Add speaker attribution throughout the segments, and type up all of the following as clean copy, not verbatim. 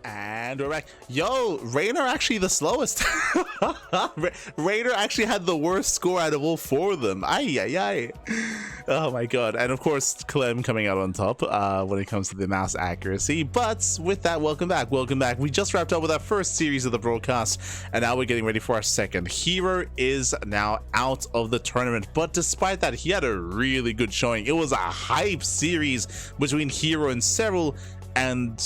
Speaker 1: And we're back. Yo, Reynor actually the slowest. Reynor actually had the worst score out of all four of them. Ay, ay, ay. Oh my god. And of course, Clem coming out on top when it comes to the mouse accuracy. But with that, welcome back. Welcome back. We just wrapped up with our first series of the broadcast, and now we're getting ready for our second. Hero is now out of the tournament, but despite that, he had a really good showing. It was a hype series between Hero and Cyril, and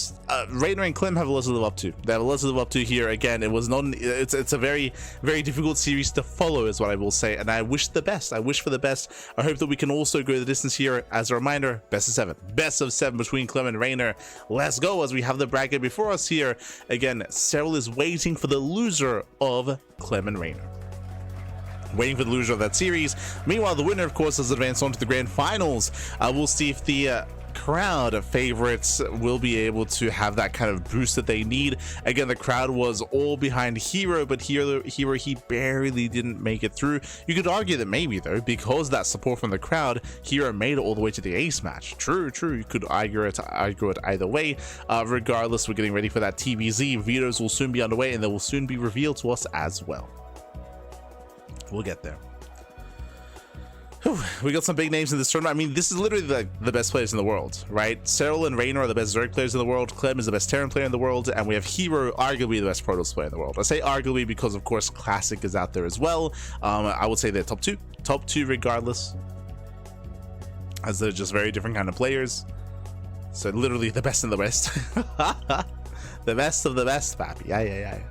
Speaker 1: Reynor and Clem have a lot to live up to. They have a lot to live up to here. Again, it was not. It's a very difficult series to follow, is what I will say. And I wish the best. I wish for the best. I hope that we can also go the distance here. As a reminder, best of seven between Clem and Reynor. Let's go as we have the bracket before us here. Again, Cyril is waiting for the loser of Clem and Reynor. Waiting for the loser of that series. Meanwhile, the winner, of course, has advanced on to the grand finals. We'll see if the crowd favorites will be able to have that kind of boost that they need. Again, the crowd was all behind Hero, but Hero he barely didn't make it through. You could argue that maybe though, because that support from the crowd, Hero made it all the way to the ace match. True, you could argue it either way. Regardless, we're getting ready for that TBZ. Vetoes will soon be underway, and they will soon be revealed to us as well. We'll get there. We got some big names in this tournament. I mean, this is literally the best players in the world, right? Cyril and Reynor are the best Zerg players in the world. Clem is the best Terran player in the world, and we have Hero, arguably the best Protoss player in the world. I say arguably because, of course, Classic is out there as well. I would say they're top two regardless, as they're just very different kind of players. So literally the best in the West. The best of the best, papi. Yeah.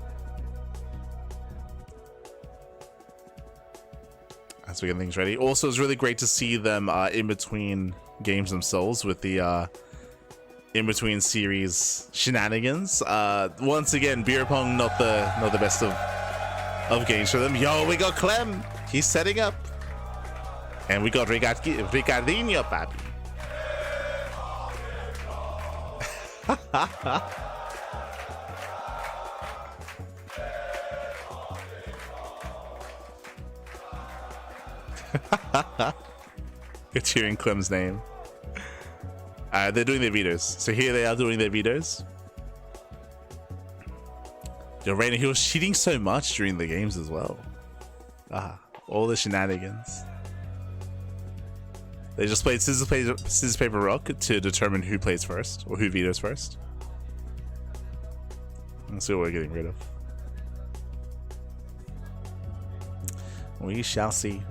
Speaker 1: As we get things ready. Also, it's really great to see them in between games themselves with the in between series shenanigans. Once again, beer pong not the best of games for them. Yo, we got Clem. He's setting up, and we got Ricardinho, papi. You're cheering Clem's name. They're doing their vetoes. So here they are doing their vetoes. Yo, Reynor, he was cheating so much during the games as well. All the shenanigans. They just played scissors, paper, rock to determine who plays first, or who vetoes first. Let's see what we're getting rid of. We shall see.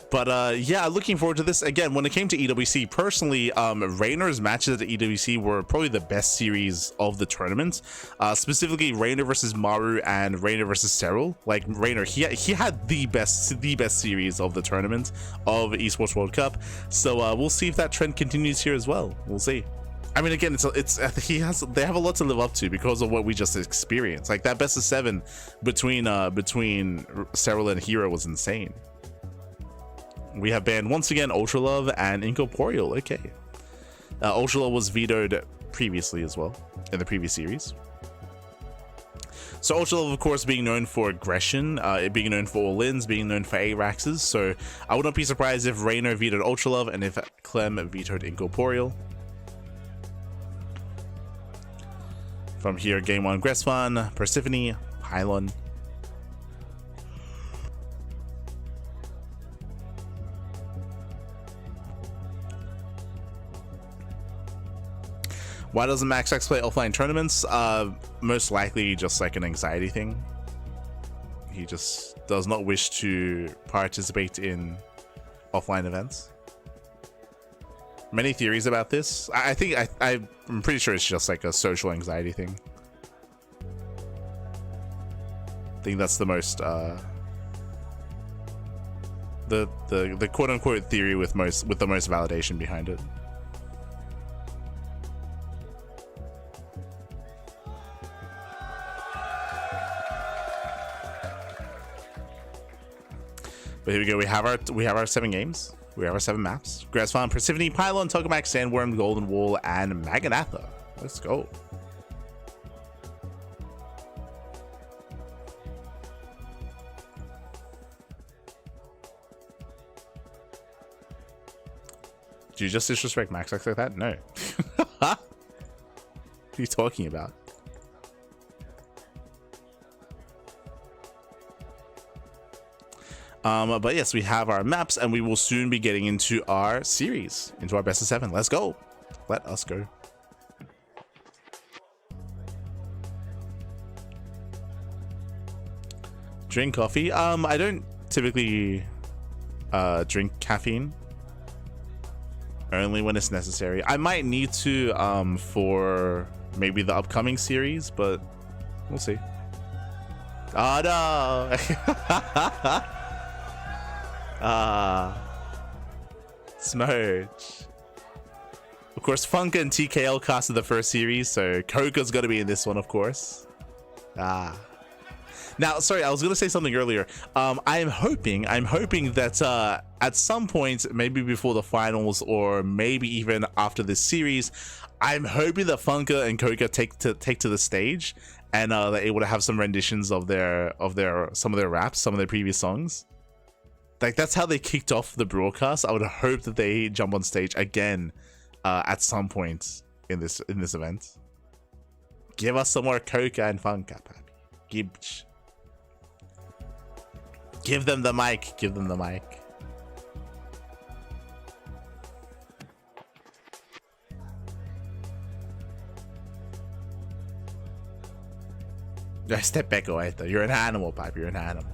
Speaker 1: But yeah, looking forward to this. Again, when it came to EWC, personally, Reynor's matches at the EWC were probably the best series of the tournament. Specifically, Reynor versus Maru and Reynor versus Cyril. Like Reynor, he had the best series of the tournament of Esports World Cup. So we'll see if that trend continues here as well. We'll see. I mean, again, they have a lot to live up to because of what we just experienced. Like that best of seven between Cyril and Hero was insane. We have banned once again Ultra Love and Incorporeal. Okay, Ultra Love was vetoed previously as well in the previous series. So Ultra Love, of course, being known for aggression, being known for all-ins, being known for ARAXs. So I would not be surprised if Reynor vetoed Ultra Love and if Clem vetoed Incorporeal. From here, game one, Gresvan, Persephone, Pylon. Why doesn't MaxX play offline tournaments? Most likely just like an anxiety thing. He just does not wish to participate in offline events. Many theories about this. I'm pretty sure it's just like a social anxiety thing. I think that's the most the quote-unquote theory with the most validation behind it. But here we go. We have our 7 games. We have our 7 maps. Gresvan, Persephone, Pylon, Tokamak, Sandworm, Golden Wall, and Maganatha. Let's go. Do you just disrespect Max X like that? No. What are you talking about? But yes, we have our maps, and we will soon be getting into our series, into our best of 7. Let's go. Let us go. Drink coffee. I don't typically drink caffeine. Only when it's necessary. I might need to for maybe the upcoming series, but we'll see. Oh no. Smudge. Of course, Funka and TKL casted the first series, so Koka's got to be in this one, of course. Now, sorry, I was gonna say something earlier. I'm hoping that at some point, maybe before the finals, or maybe even after this series, I'm hoping that Funka and Koka take to the stage, and they're able to have some renditions of some of their raps, some of their previous songs. Like, that's how they kicked off the broadcast. I would hope that they jump on stage again at some point in this event. Give us some more Koka and Funka, papi. Give them the mic. Give them the mic. Step back away, though. You're an animal, Pipe. You're an animal.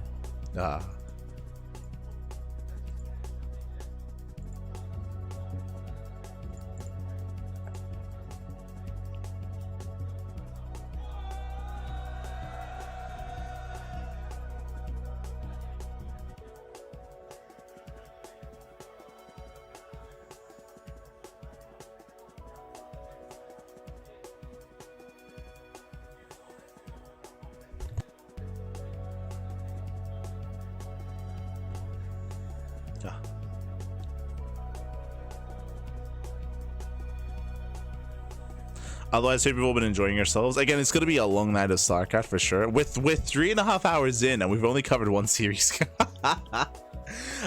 Speaker 1: Otherwise, hope you've all been enjoying yourselves. Again, it's going to be a long night of StarCraft for sure. With 3.5 hours in, and we've only covered one series.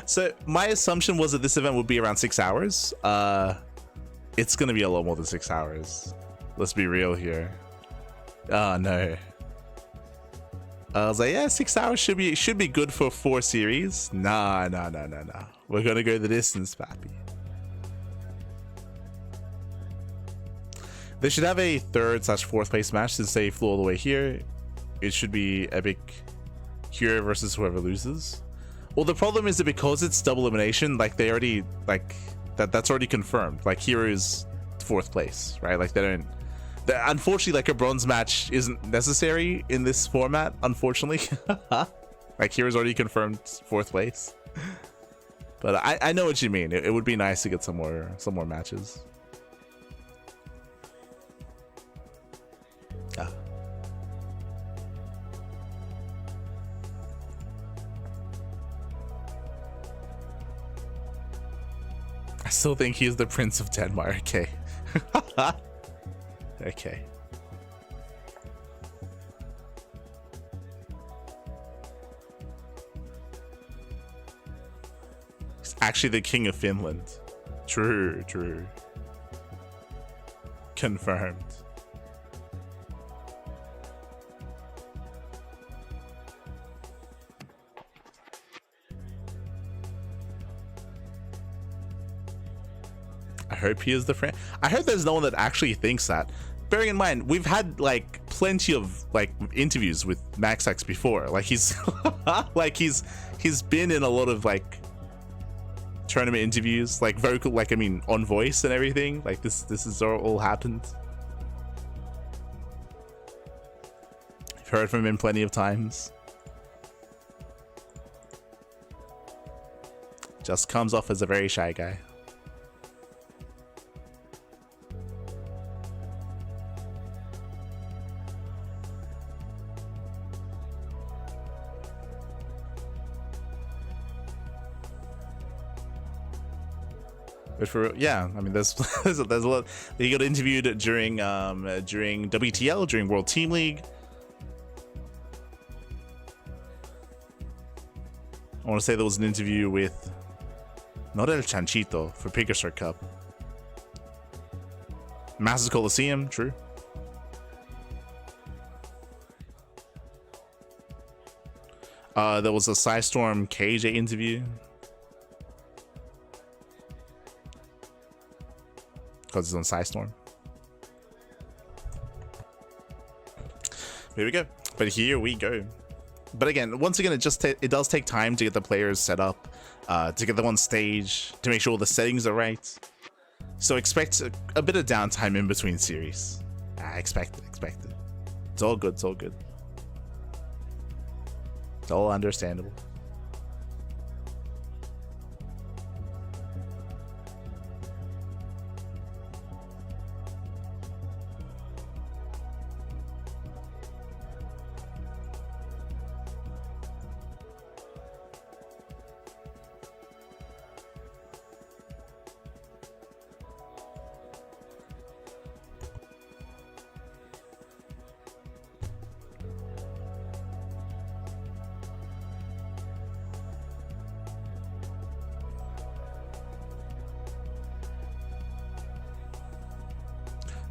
Speaker 1: So my assumption was that this event would be around 6 hours. It's going to be a lot more than 6 hours. Let's be real here. Oh no. I was like, yeah, 6 hours should be good for 4 series. Nah. We're going to go the distance, papi. They should have a 3rd/4th place match since they flew all the way here. It should be epic hero versus whoever loses. Well, the problem is that because it's double elimination, like they already that's already confirmed. Like hero's 4th place, right? Like unfortunately, like a bronze match isn't necessary in this format. Unfortunately, like hero's already confirmed 4th place. But I know what you mean. It would be nice to get some more matches. I still think he's the Prince of Denmark. Okay. Okay. He's actually the King of Finland. True. Confirmed. I hope he is the friend. I hope there's no one that actually thinks that. Bearing in mind, we've had like plenty of like interviews with Max X before. Like he's he's been in a lot of like tournament interviews, like vocal, like I mean on voice and everything. Like this is all happened. I've heard from him plenty of times. Just comes off as a very shy guy. But for yeah, I mean, there's a lot. He got interviewed during WTL, during World Team League. I want to say there was an interview with not El Chanchito for Pegasus Cup. Masters Coliseum, true. There was a Psystorm KJ interview. Because it's on Psystorm. Here we go. But here we go. But again, once again, it does take time to get the players set up, to get them on stage, to make sure all the settings are right. So expect a bit of downtime in between series. Expect it. It's all good. It's all good. It's all understandable.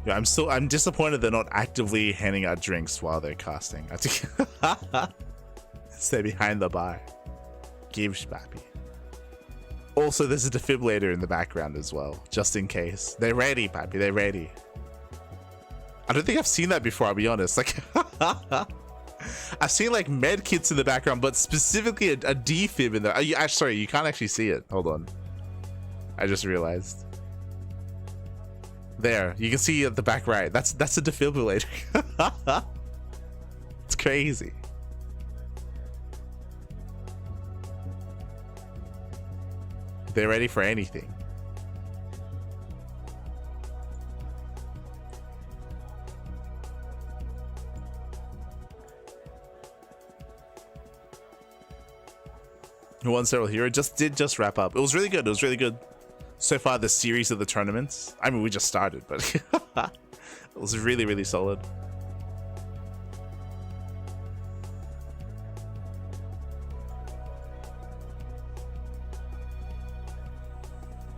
Speaker 1: Yeah, I'm disappointed they're not actively handing out drinks while they're casting. I think stay behind the bar. Give papi. Also, there's a defibrillator in the background as well, just in case. They're ready, papi. They're ready. I don't think I've seen that before, I'll be honest. Like, I've seen like med kits in the background, but specifically a defib in there. Sorry, you can't actually see it. Hold on. I just realized. There, you can see at the back right. That's a defibrillator. It's crazy. They're ready for anything. One Serial Hero did wrap up. It was really good. It was really good. So far, the series of the tournaments. I mean, we just started, but it was really, really solid.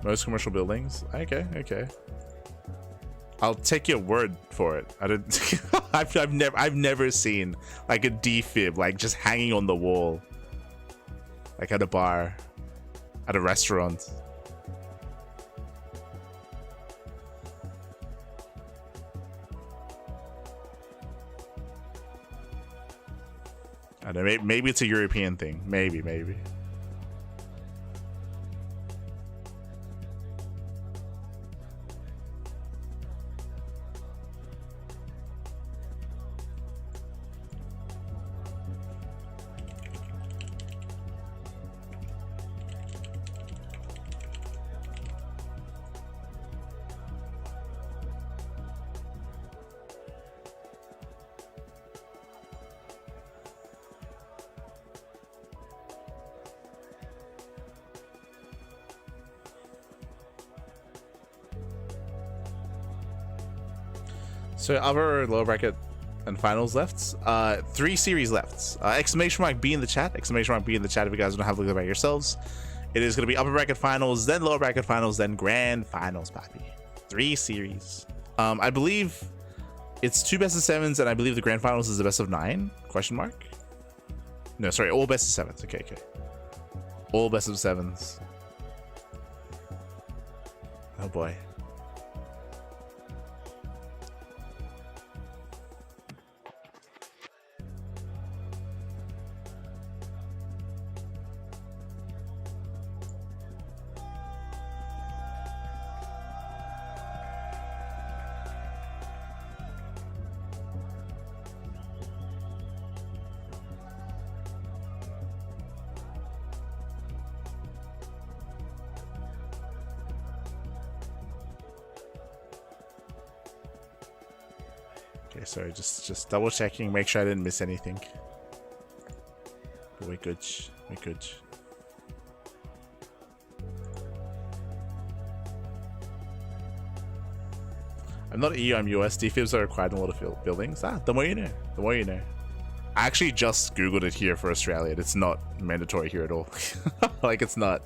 Speaker 1: Most commercial buildings. Okay. I'll take your word for it. I don't. I've never seen like a defib like just hanging on the wall, like at a bar, at a restaurant. I don't know, maybe it's a European thing. Maybe. So upper, lower bracket, and finals left. 3 series left. Exclamation mark B in the chat. Exclamation mark B in the chat if you guys don't have a look at it yourselves. It is going to be upper bracket finals, then lower bracket finals, then grand finals, papi. 3 series. I believe it's 2 best of 7s, and I believe the grand finals is the best of 9? Question mark? No, sorry, all best of 7s. Okay. All best of 7s. Oh boy. Okay, sorry, just double checking, make sure I didn't miss anything. We're good. I'm not EU, I'm US. Defibs are required in a lot of buildings. The more you know. The more you know. I actually just Googled it here for Australia. It's not mandatory here at all. Like, it's not.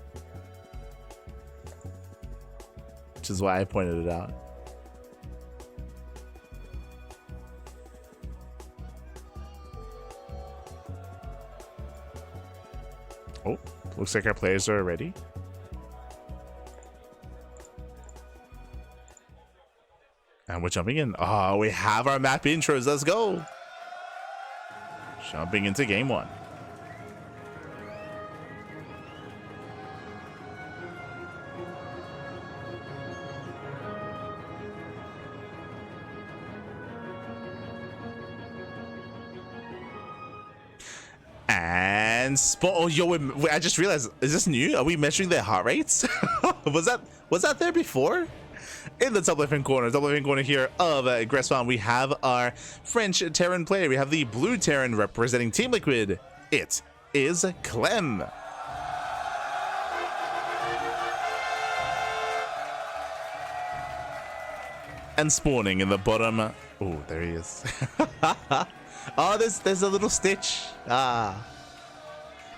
Speaker 1: Which is why I pointed it out. Oh, looks like our players are ready. And we're jumping in. Oh, we have our map intros. Let's go. Jumping into game 1. And spot. Oh, yo, I just realized, is this new? Are we measuring their heart rates? was that there before? In the top left-hand corner here of Gressman, we have our French Terran player. We have the blue Terran representing Team Liquid. It is Clem. And spawning in the bottom. Oh, there he is. Oh, there's a little stitch. Ah.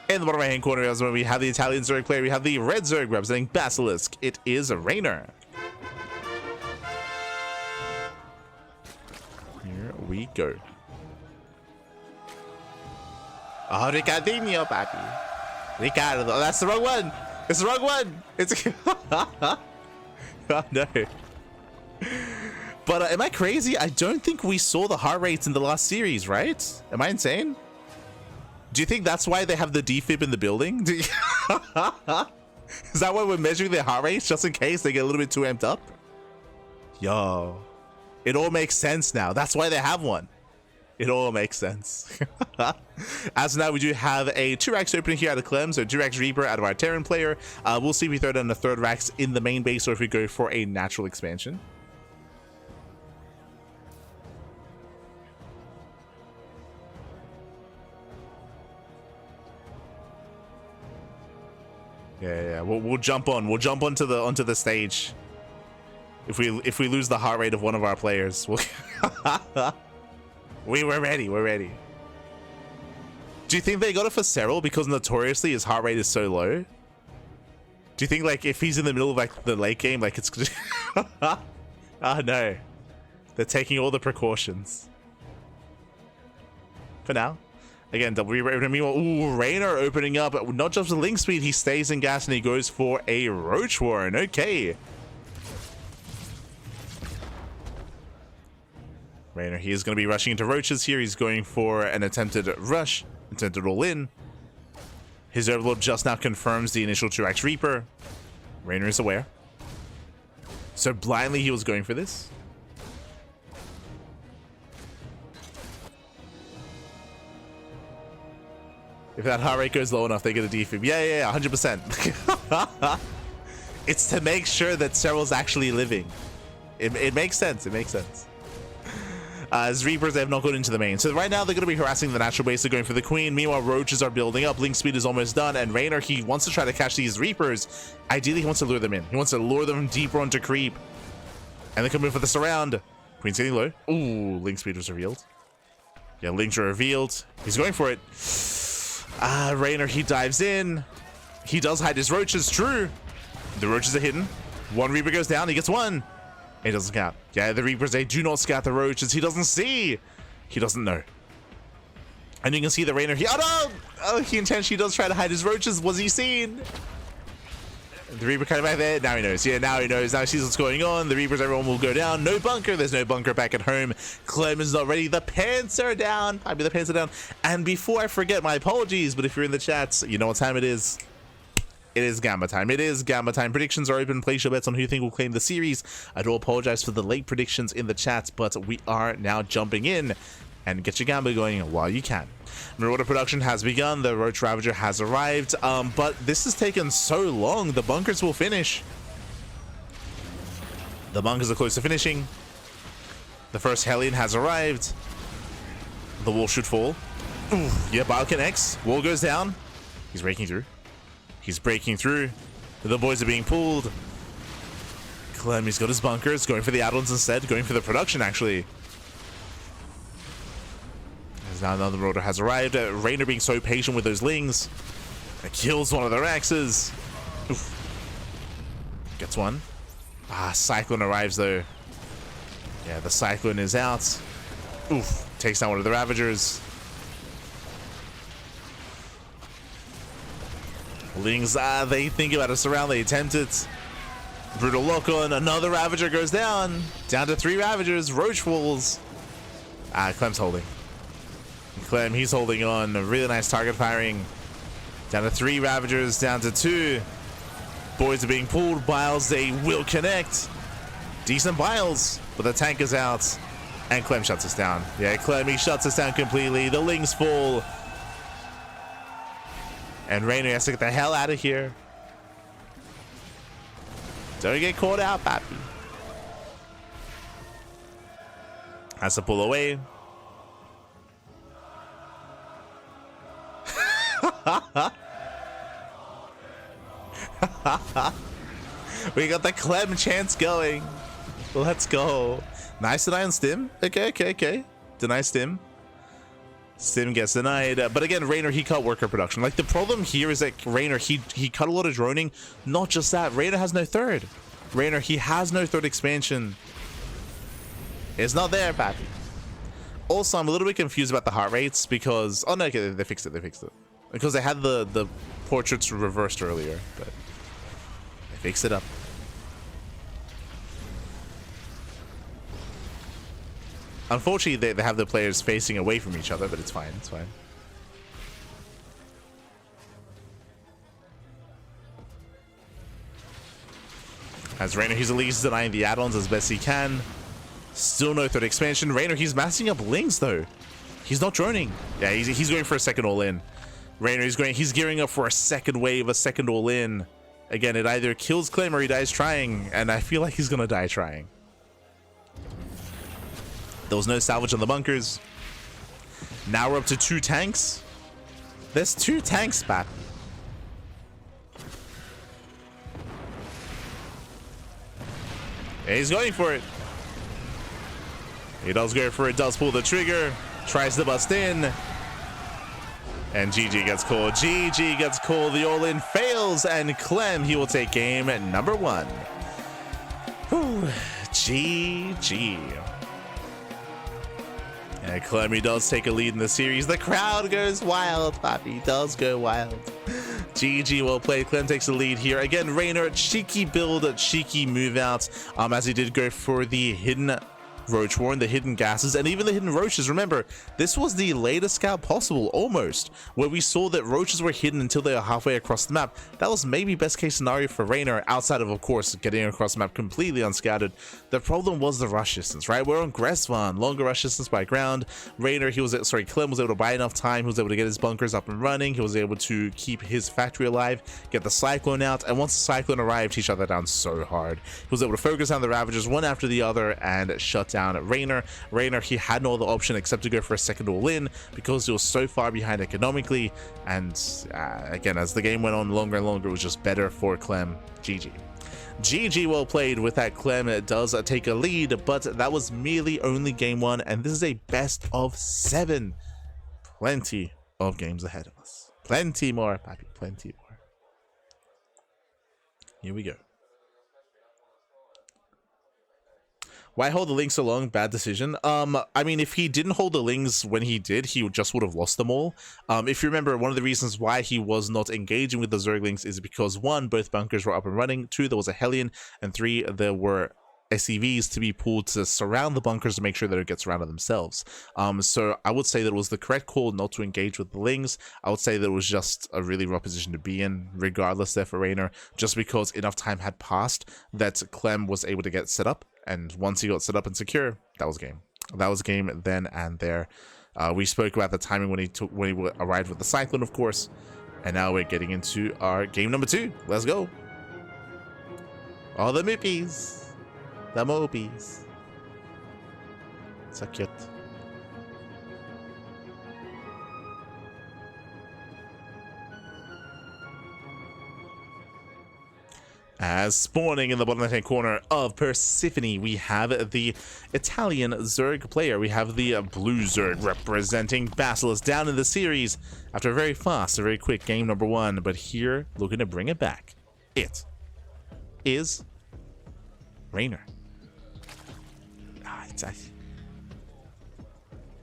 Speaker 1: In the bottom right-hand corner, we have the Italian Zerg player. We have the red Zerg representing Basilisk. It is Reynor. Here we go. Oh, Ricardinho, papi. Ricardo. Oh, that's the wrong one. It's the wrong one. It's. Oh, no. But am I crazy? I don't think we saw the heart rates in the last series, right? Am I insane? Do you think that's why they have the defib in the building? Is that why we're measuring their heart rates just in case they get a little bit too amped up? Yo, it all makes sense now. That's why they have one. It all makes sense. As of now, we do have a 2 racks opening here out of Clem, so 2 racks Reaper out of our Terran player. We'll see if we throw down the 3rd racks in the main base or if we go for a natural expansion. Yeah. We'll jump on. We'll jump onto the stage. If we lose the heart rate of one of our players, we're ready. We're ready. Do you think they got it for Cyril because notoriously his heart rate is so low? Do you think like if he's in the middle of like the late game, like it's oh no, they're taking all the precautions for now. Again, double reroute. Meanwhile, ooh, Reynor opening up. Not just the link speed, he stays in gas and he goes for a Roach Warren. Okay. Reynor, he is going to be rushing into Roaches here. He's going for an attempted rush, attempted all in. His Overlord just now confirms the initial 2x Reaper. Reynor is aware. So blindly he was going for this. If that heart rate goes low enough, they get a defib. Yeah, 100%. It's to make sure that Cyril's actually living. It makes sense. It makes sense. As Reapers, they have not gone into the main. So right now, they're going to be harassing the natural base. They're going for the Queen. Meanwhile, Roaches are building up. Link speed is almost done. And Reynor, he wants to try to catch these Reapers. Ideally, he wants to lure them in. He wants to lure them deeper onto creep. And they can move for the surround. Queen's getting low. Ooh, Link speed was revealed. Yeah, Links are revealed. He's going for it. Reynor, he dives in. He does hide his Roaches, true. The Roaches are hidden. One Reaper goes down, he gets one. He doesn't count. Yeah, the Reapers, they do not scout the Roaches. He doesn't see. He doesn't know. And you can see the Reynor here. Oh no! Oh, he intentionally does try to hide his Roaches. Was he seen? The Reaper kind of back there. Now he knows. Yeah, now he knows. Now he sees what's going on. The Reapers, everyone will go down. No bunker. There's no bunker back at home. Clem is not ready. The pants are down. I mean, the pants are down. And before I forget, my apologies, but if you're in the chats, you know what time it is. It is Gamma time. It is Gamma time. Predictions are open. Place your bets on who you think will claim the series. I do apologize for the late predictions in the chats, but we are now jumping in. And get your Gamma going while you can. Marauder production has begun. The Roach Ravager has arrived. But this has taken so long. The bunkers will finish. The bunkers are close to finishing. The first Hellion has arrived. The wall should fall. Ooh, yeah, Bio connects. Wall goes down. He's breaking through. He's breaking through. The boys are being pulled. Clem, he's got his bunkers. Going for the add-ons instead. Going for the production, actually. Now another Marauder has arrived. Reynor being so patient with those Lings. It kills one of the Raxes. Oof. Gets one. Cyclone arrives though. Yeah, the Cyclone is out. Oof. Takes down one of the Ravagers. Lings, they think about a surround, they attempt it. Brutal lock on, another Ravager goes down. Down to 3 Ravagers, Roach falls. Clem's holding. Clem, he's holding on. A really nice target firing. Down to 3 Ravagers, down to 2. Boys are being pulled. Biles, they will connect. Decent Biles, but the tank is out. And Clem shuts us down. Yeah, Clem, he shuts us down completely. The Lings fall. And Reynor has to get the hell out of here. Don't get caught out, papi. Has to pull away. We got the Clem chance going. Let's go. Nice deny on Stim. Okay. Deny Stim. Stim gets denied. But again, Reynor, he cut worker production. Like, the problem here is that Reynor, he cut a lot of droning. Not just that, Reynor has no third. Reynor, he has no third expansion. It's not there, papi. Also, I'm a little bit confused about the heart rates because... Oh, no, okay, they fixed it. Because they had the portraits reversed earlier, but they fixed it up. Unfortunately, they have the players facing away from each other, but it's fine. It's fine. As Reynor, he's at least denying the add-ons as best he can. Still no third expansion. Reynor, he's massing up Lings, though. He's not droning. Yeah, he's going for a second all-in. Reynor, he's gearing up for a second wave, a second all-in. Again, it either kills Clem or he dies trying, and I feel like he's gonna die trying. There was no salvage on the bunkers. Now we're up to 2 tanks. There's 2 tanks, Pat. Yeah, he's going for it. He does go for it, does pull the trigger, tries to bust in. And GG gets called. GG gets called. The all-in fails, and Clem, he will take game at number 1. Whew. GG. And Clem, he does take a lead in the series. The crowd goes wild, Papi. Does go wild. GG, well played. Clem takes the lead here. Again, Reynor, cheeky build, cheeky move out. As he did go for the hidden Roach Warren, the hidden gases, and even the hidden roaches. Remember, this was the latest scout possible, almost, where we saw that roaches were hidden until they were halfway across the map. That was maybe best case scenario for Reynor, outside of course, getting across the map completely unscouted. The problem was the rush distance, right? We're on Gresvan, longer rush distance by ground. Reynor, Clem was able to buy enough time. He was able to get his bunkers up and running. He was able to keep his factory alive, get the Cyclone out, and once the Cyclone arrived, he shut that down so hard. He was able to focus on the Ravagers one after the other and shut down Reynor. Reynor, he had no other option except to go for a second all-in because he was so far behind economically, and again, as the game went on longer and longer, it was just better for Clem. GG. GG, well played. With that, Clem does take a lead, but that was merely only game 1, and this is a best of 7. Plenty of games ahead of us. Plenty more, papi, plenty more. Here we go. Why hold the Lings so long? Bad decision. I mean, if he didn't hold the Lings when he did, he just would have lost them all. If you remember, one of the reasons why he was not engaging with the Zerglings is because 1, both bunkers were up and running, 2, there was a Hellion, and 3, there were SCVs to be pulled to surround the bunkers to make sure that it gets surrounded themselves. So I would say that it was the correct call not to engage with the Lings. I would say that it was just a really rough position to be in, regardless there for Reynor, just because enough time had passed that Clem was able to get set up. And once he got set up and secure, that was game. That was game then and there. We spoke about the timing when he arrived with the Cyclone, of course. And now we're getting into our game number 2. Let's go. All the Moopies. The Moopies. So cute. As spawning in the bottom left-hand corner of Persephone, we have the Italian Zerg player. We have the blue Zerg representing Basilisk down in the series after a very fast, a very quick game number 1. But here, looking to bring it back, it is Reynor.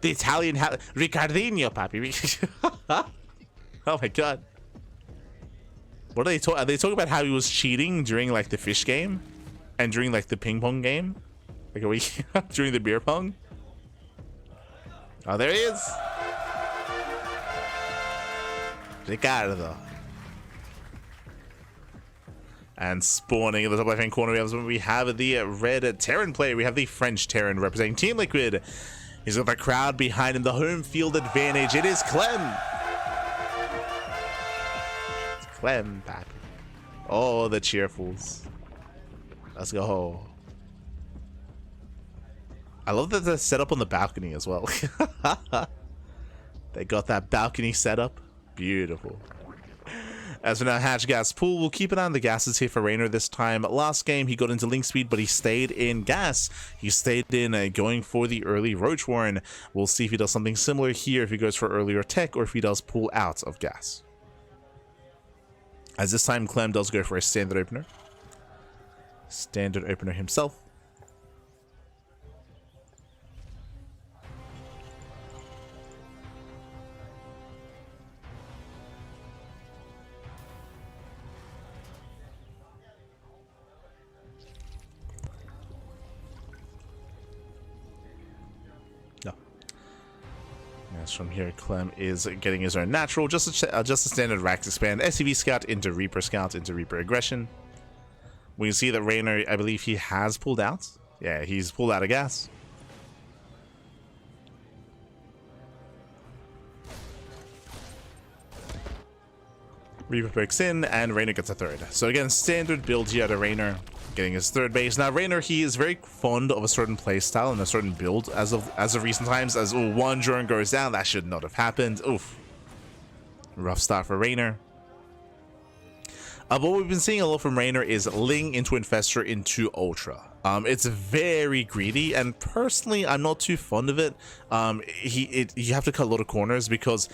Speaker 1: The Italian Ricardinho, papi. Oh my god. What are they talking? Are they talking about how he was cheating during like the fish game, and during like the ping pong game, like a week during the beer pong? Oh, there he is. Ricardo. And spawning in the top left hand corner, we have the red Terran player. We have the French Terran representing Team Liquid. He's got the crowd behind him, the home field advantage. It is Clem. It's Clem, papi. Oh, the cheerfuls. Let's go. I love that they're set up on the balcony as well. They got that balcony set up. Beautiful. As for now, Hatch Gas Pool, we'll keep an eye on the gases here for Reynor this time. Last game, he got into Link Speed, but he stayed in gas. He stayed in going for the early Roach Warren. We'll see if he does something similar here, if he goes for earlier tech, or if he does pull out of gas. As this time, Clem does go for a standard opener. Standard opener himself. From here, Clem is getting his own natural, just a standard Rax expand, SCV Scout into Reaper Scout into Reaper Aggression. We can see that Reynor, I believe he has pulled out. Yeah, he's pulled out of gas. Reaper pokes in, and Reynor gets a third. So again, standard build here to Reynor, getting his third base. Now Reynor, he is very fond of a certain playstyle and a certain build as of recent times. As one drone goes down, that should not have happened. Oof. Rough start for Reynor. What we've been seeing a lot from Reynor is Ling into Infestor into Ultra. It's very greedy, and personally, I'm not too fond of it. You have to cut a lot of corners because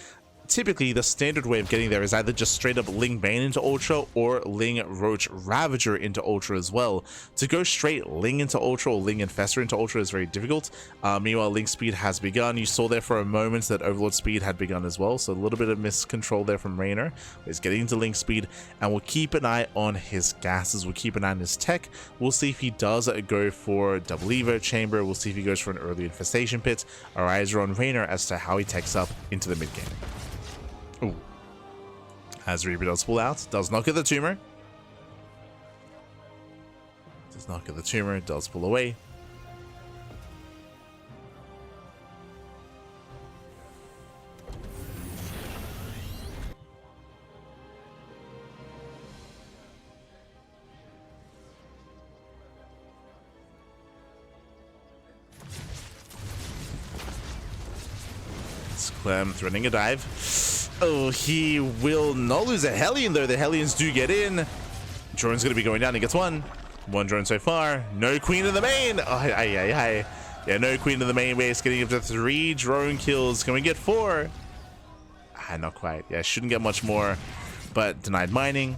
Speaker 1: typically the standard way of getting there is either just straight up Ling Bane into Ultra or Ling Roach Ravager into Ultra as well. To go straight Ling into Ultra or Ling Infestor into Ultra is very difficult. Meanwhile, Ling Speed has begun. You saw there for a moment that Overlord Speed had begun as well, so a little bit of miscontrol there from Reynor. He's getting into Ling Speed, and we'll keep an eye on his gases. We'll keep an eye on his tech. We'll see if he does go for double Evo Chamber. We'll see if he goes for an early Infestation Pit. Our eyes are on Reynor as to how he techs up into the mid game. Ooh. As Reaper does pull out, does not get the tumor. Does not get the tumor, does pull away. It's Clem threatening a dive. Oh, he will not lose a Hellion, though. The Hellions do get in. Drone's going to be going down. He gets one. One drone so far. No Queen in the main. Oh, yeah, no Queen in the main base. Getting up to 3 drone kills. Can we get 4? Not quite. Yeah, shouldn't get much more. But denied mining.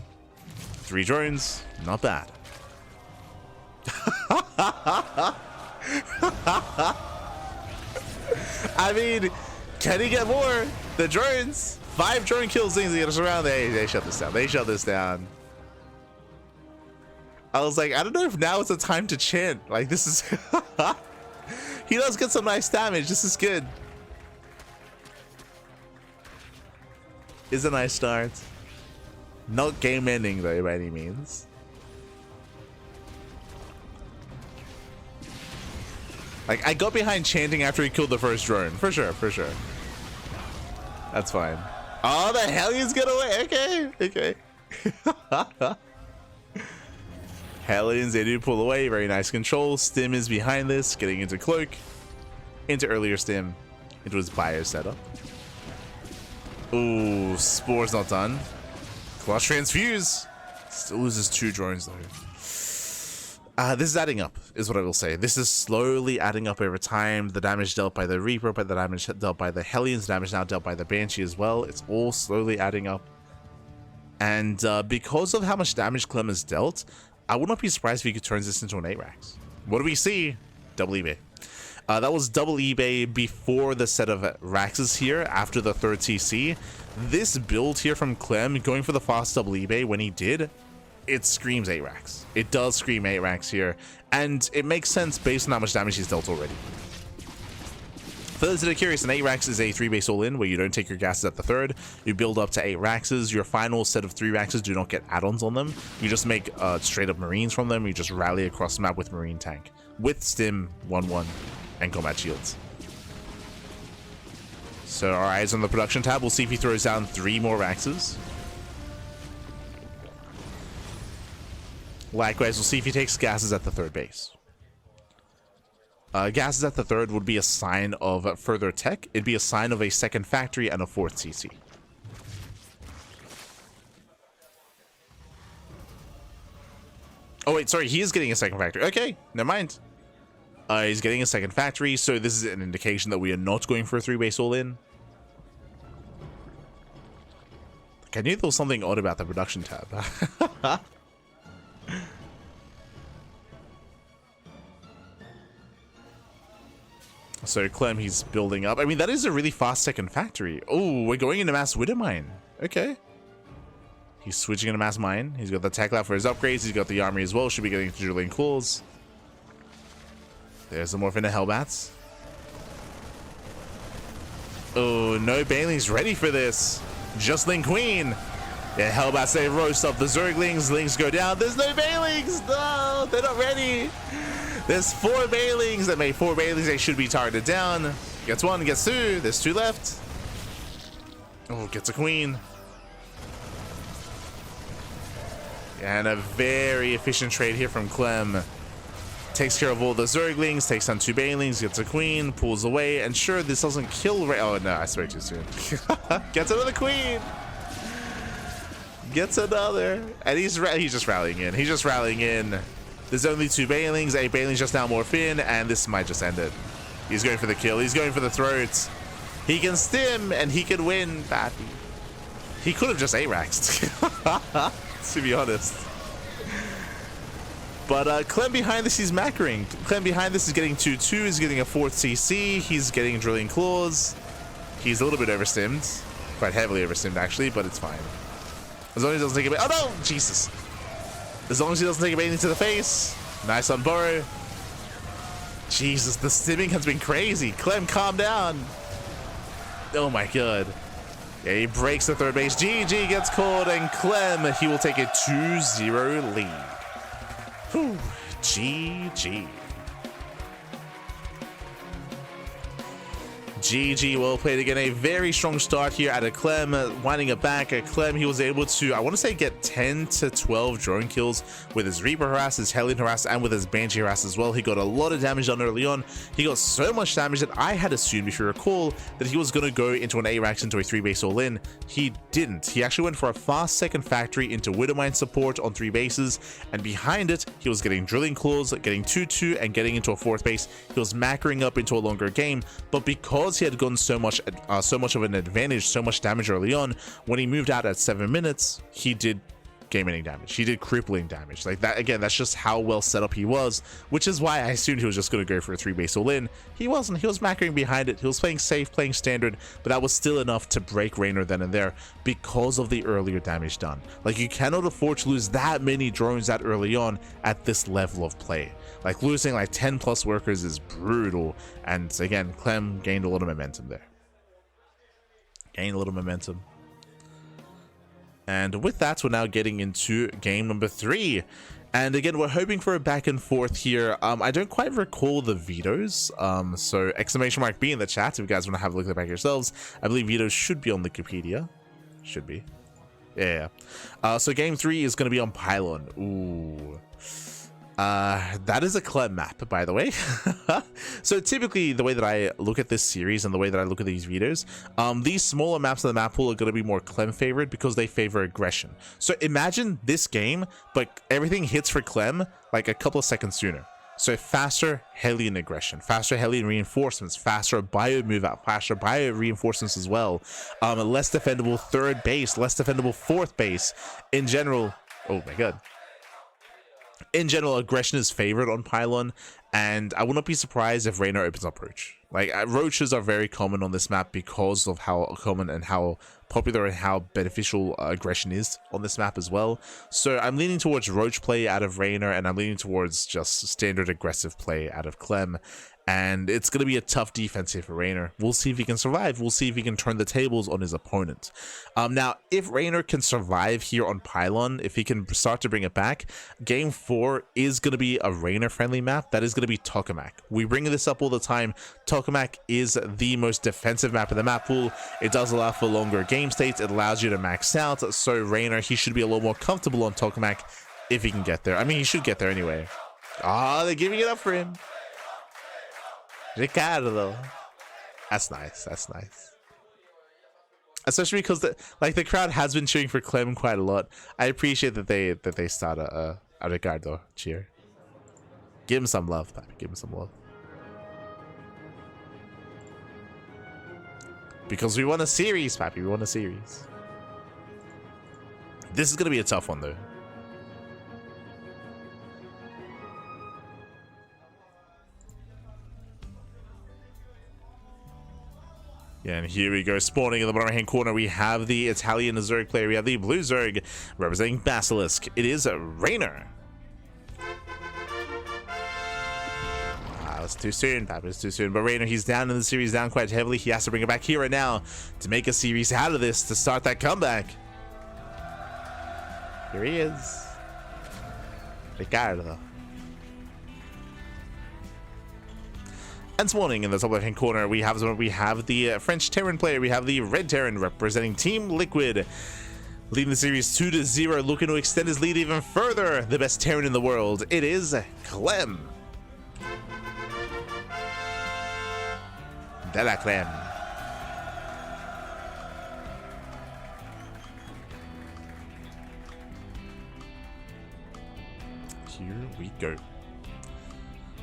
Speaker 1: 3 drones. Not bad. I mean, can he get more? The drones. 5 drone kills things to get us around. They shut this down. They shut this down. I was like, I don't know if now is the time to chant. Like, this is... He does get some nice damage. This is good. Is a nice start. Not game ending, though, by any means. Like, I got behind chanting after he killed the first drone. For sure, for sure. That's fine. Oh, the Hellions get away. Okay. Hellions, they do pull away. Very nice control. Stim is behind this. Getting into Cloak. Into earlier Stim. Into his bio setup. Ooh, Spore's not done. Clutch Transfuse. Still loses 2 drones, though. This is adding up, is what I will say. This is slowly adding up over time. The damage dealt by the Reaper, but the damage dealt by the Hellions, damage now dealt by the Banshee as well. It's all slowly adding up. And because of how much damage Clem has dealt, I would not be surprised if he could turn this into an 8 Rax. What do we see? Double eBay. That was double eBay before the set of Raxes here, after the third CC. This build here from Clem, going for the fast double eBay when he did, it screams 8 racks. It does scream 8 racks here, and it makes sense based on how much damage he's dealt already. For those that are curious, an 8 racks is a 3 base all-in where you don't take your gases at the third. You build up to 8 raxes. Your final set of 3 raxes do not get add-ons on them. You just make straight up Marines from them. You just rally across the map with Marine tank, with Stim, 1-1, and combat shields. So our eyes on the production tab. We'll see if he throws down 3 more raxes. Likewise, we'll see if he takes gases at the third base. Gases at the third would be a sign of further tech. It'd be a sign of a second factory and a 4th CC. Oh wait, sorry, he is getting a second factory. Okay, never mind. He's getting a second factory, so this is an indication that we are not going for a 3 base all-in. I knew there was something odd about the production tab. So Clem, he's building up. I mean, that is a really fast second factory. Oh, we're going into mass widow mine. Okay. He's switching into mass mine. He's got the tech lab for his upgrades. He's got the army as well. Should be getting drilling claws. There's the morph into Hellbats. Oh, no Banelings ready for this. Just Link Queen. Yeah, Hellbats, they roast up the Zerglings. Lings go down. There's no Banelings. No, they're not ready. There's 4 Banelings that made 4 Banelings. They should be targeted down. Gets 1, gets 2. There's 2 left. Oh, gets a queen. And a very efficient trade here from Clem. Takes care of all the Zerglings, takes on 2 Banelings, gets a queen, pulls away, and sure, this doesn't kill Oh no, I spoke too soon. Gets another queen. Gets another. And he's just rallying in. He's just rallying in. There's only 2 Banelings, 8 Banelings just now morph in, and this might just end it. He's going for the kill. He's going for the throat. He can stim, and he can win. Badly. He could have just 8-raxed, to be honest. But Clem behind this, he's macroing. Clem behind this is getting 2-2. He's getting a 4th CC. He's getting drilling claws. He's a little bit overstimmed. Quite heavily overstimmed, actually, but it's fine. As long as he doesn't take a... Oh, no! Jesus. As long as he doesn't take a Baneling to the face. Nice on Burrow. Jesus, the stimming has been crazy. Clem, calm down. Oh my god. Yeah, he breaks the third base. GG gets called, and Clem, he will take a 2-0 lead. Whew. GG. GG, well played again. A very strong start here at a Clem, winding it back. At Clem, he was able to, I want to say, get 10 to 12 drone kills with his Reaper harass, his Hellion harass, and with his Banshee harass as well. He got a lot of damage done early on. He got so much damage that I had assumed, if you recall, that he was going to go into an A-Rax into a 3 base all-in. He didn't. He actually went for a fast second factory into Widowmine support on 3 bases, and behind it, he was getting Drilling Claws, getting 2-2, and getting into a 4th base. He was macroing up into a longer game, but because he had gotten so much of an advantage, so much damage early on, when he moved out at 7 minutes, he did game-ending damage. He did crippling damage. Like that, again, that's just how well set up he was, which is why I assumed he was just going to go for a 3 base all-in. He wasn't. He was macroing behind it. He was playing safe, playing standard, but that was still enough to break Reynor then and there because of the earlier damage done. Like, you cannot afford to lose that many drones that early on at this level of play. Like, losing like 10 plus workers is brutal. And again, Clem gained a lot of momentum there. Gained a little momentum. And with that, we're now getting into game number 3. And again, we're hoping for a back and forth here. I don't quite recall the vetoes. So exclamation mark B in the chat if you guys want to have a look at the back yourselves. I believe vetoes should be on Wikipedia. Should be. Yeah. So game 3 is going to be on Pylon. Ooh. That is a Clem map, by the way. So typically, the way that I look at this series and the way that I look at these videos, these smaller maps of the map pool are going to be more Clem favored because they favor aggression. So imagine this game, but everything hits for Clem like a couple of seconds sooner. So faster Hellion aggression, faster Hellion reinforcements, faster bio move out, faster bio reinforcements as well. Less defendable 3rd base, less defendable 4th base. In general, oh my god. in general, aggression is favored on Pylon, and I would not be surprised if Reynor opens up Roach. Like, Roaches are very common on this map because of how common and how popular and how beneficial aggression is on this map as well. So I'm leaning towards Roach play out of Reynor, and I'm leaning towards just standard aggressive play out of Clem. And it's going to be a tough defense here for Reynor. We'll see if he can survive. We'll see if he can turn the tables on his opponent. Now, if Reynor can survive here on Pylon, if he can start to bring it back, Game 4 is going to be a Reynor-friendly map. That is going to be Tokamak. We bring this up all the time. Tokamak is the most defensive map in the map pool. It does allow for longer game states. It allows you to max out. So Reynor, he should be a little more comfortable on Tokamak if he can get there. I mean, he should get there anyway. Ah, they're giving it up for him. Ricardo. That's nice. That's nice. Especially because the crowd has been cheering for Clem quite a lot. I appreciate that they start a Ricardo cheer. Give him some love, Pappy. Give him some love. Because we won a series, Pappy. We won a series. This is gonna be a tough one though. Yeah, and here we go, spawning in the bottom right hand corner. We have the Italian Zerg player. We have the blue Zerg representing Basilisk. It is Reynor. It's too soon, Papa. It's too soon. But Reynor, he's down in the series, down quite heavily. He has to bring it back here and now to make a series out of this, to start that comeback. Here he is. Ricardo. And spawning in the top left-hand corner, we have the French Terran player. We have the Red Terran representing Team Liquid, leading the series 2-0, looking to extend his lead even further. The best Terran in the world. It is Clem. De la Clem. Here we go.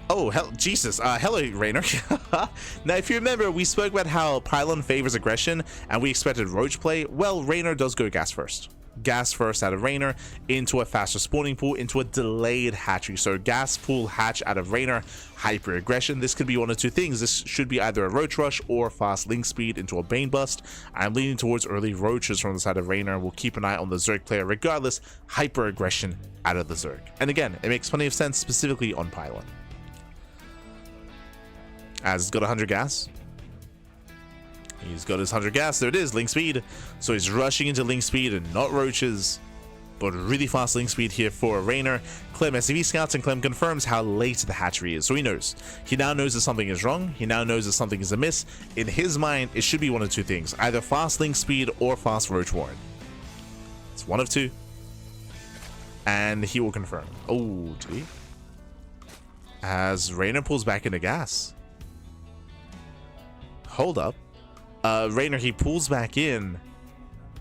Speaker 1: Oh, hell, Jesus. Hello, Reynor. Now, if you remember, we spoke about how Pylon favors aggression, and we expected Roach play. Well, Reynor does go gas first. Gas first out of Reynor into a faster spawning pool, into a delayed hatchery. So gas pool hatch out of Reynor, hyper aggression. This could be one of two things. This should be either a Roach rush or fast link speed into a Bane bust. I'm leaning towards early Roaches from the side of Reynor. We'll keep an eye on the Zerg player regardless. Hyper aggression out of the Zerg. And again, it makes plenty of sense specifically on Pylon. As he's got 100 gas. He's got his 100 gas. There it is, link speed. So he's rushing into link speed and not Roaches, but really fast link speed here for Reynor. Clem SCV scouts, and Clem confirms how late the hatchery is. So he knows. He now knows that something is wrong. He now knows that something is amiss. In his mind, it should be one of two things. Either fast link speed or fast Roach warren. It's one of two. And he will confirm. Oh, gee. As Reynor pulls back into gas. Hold up. Reynor, he pulls back in.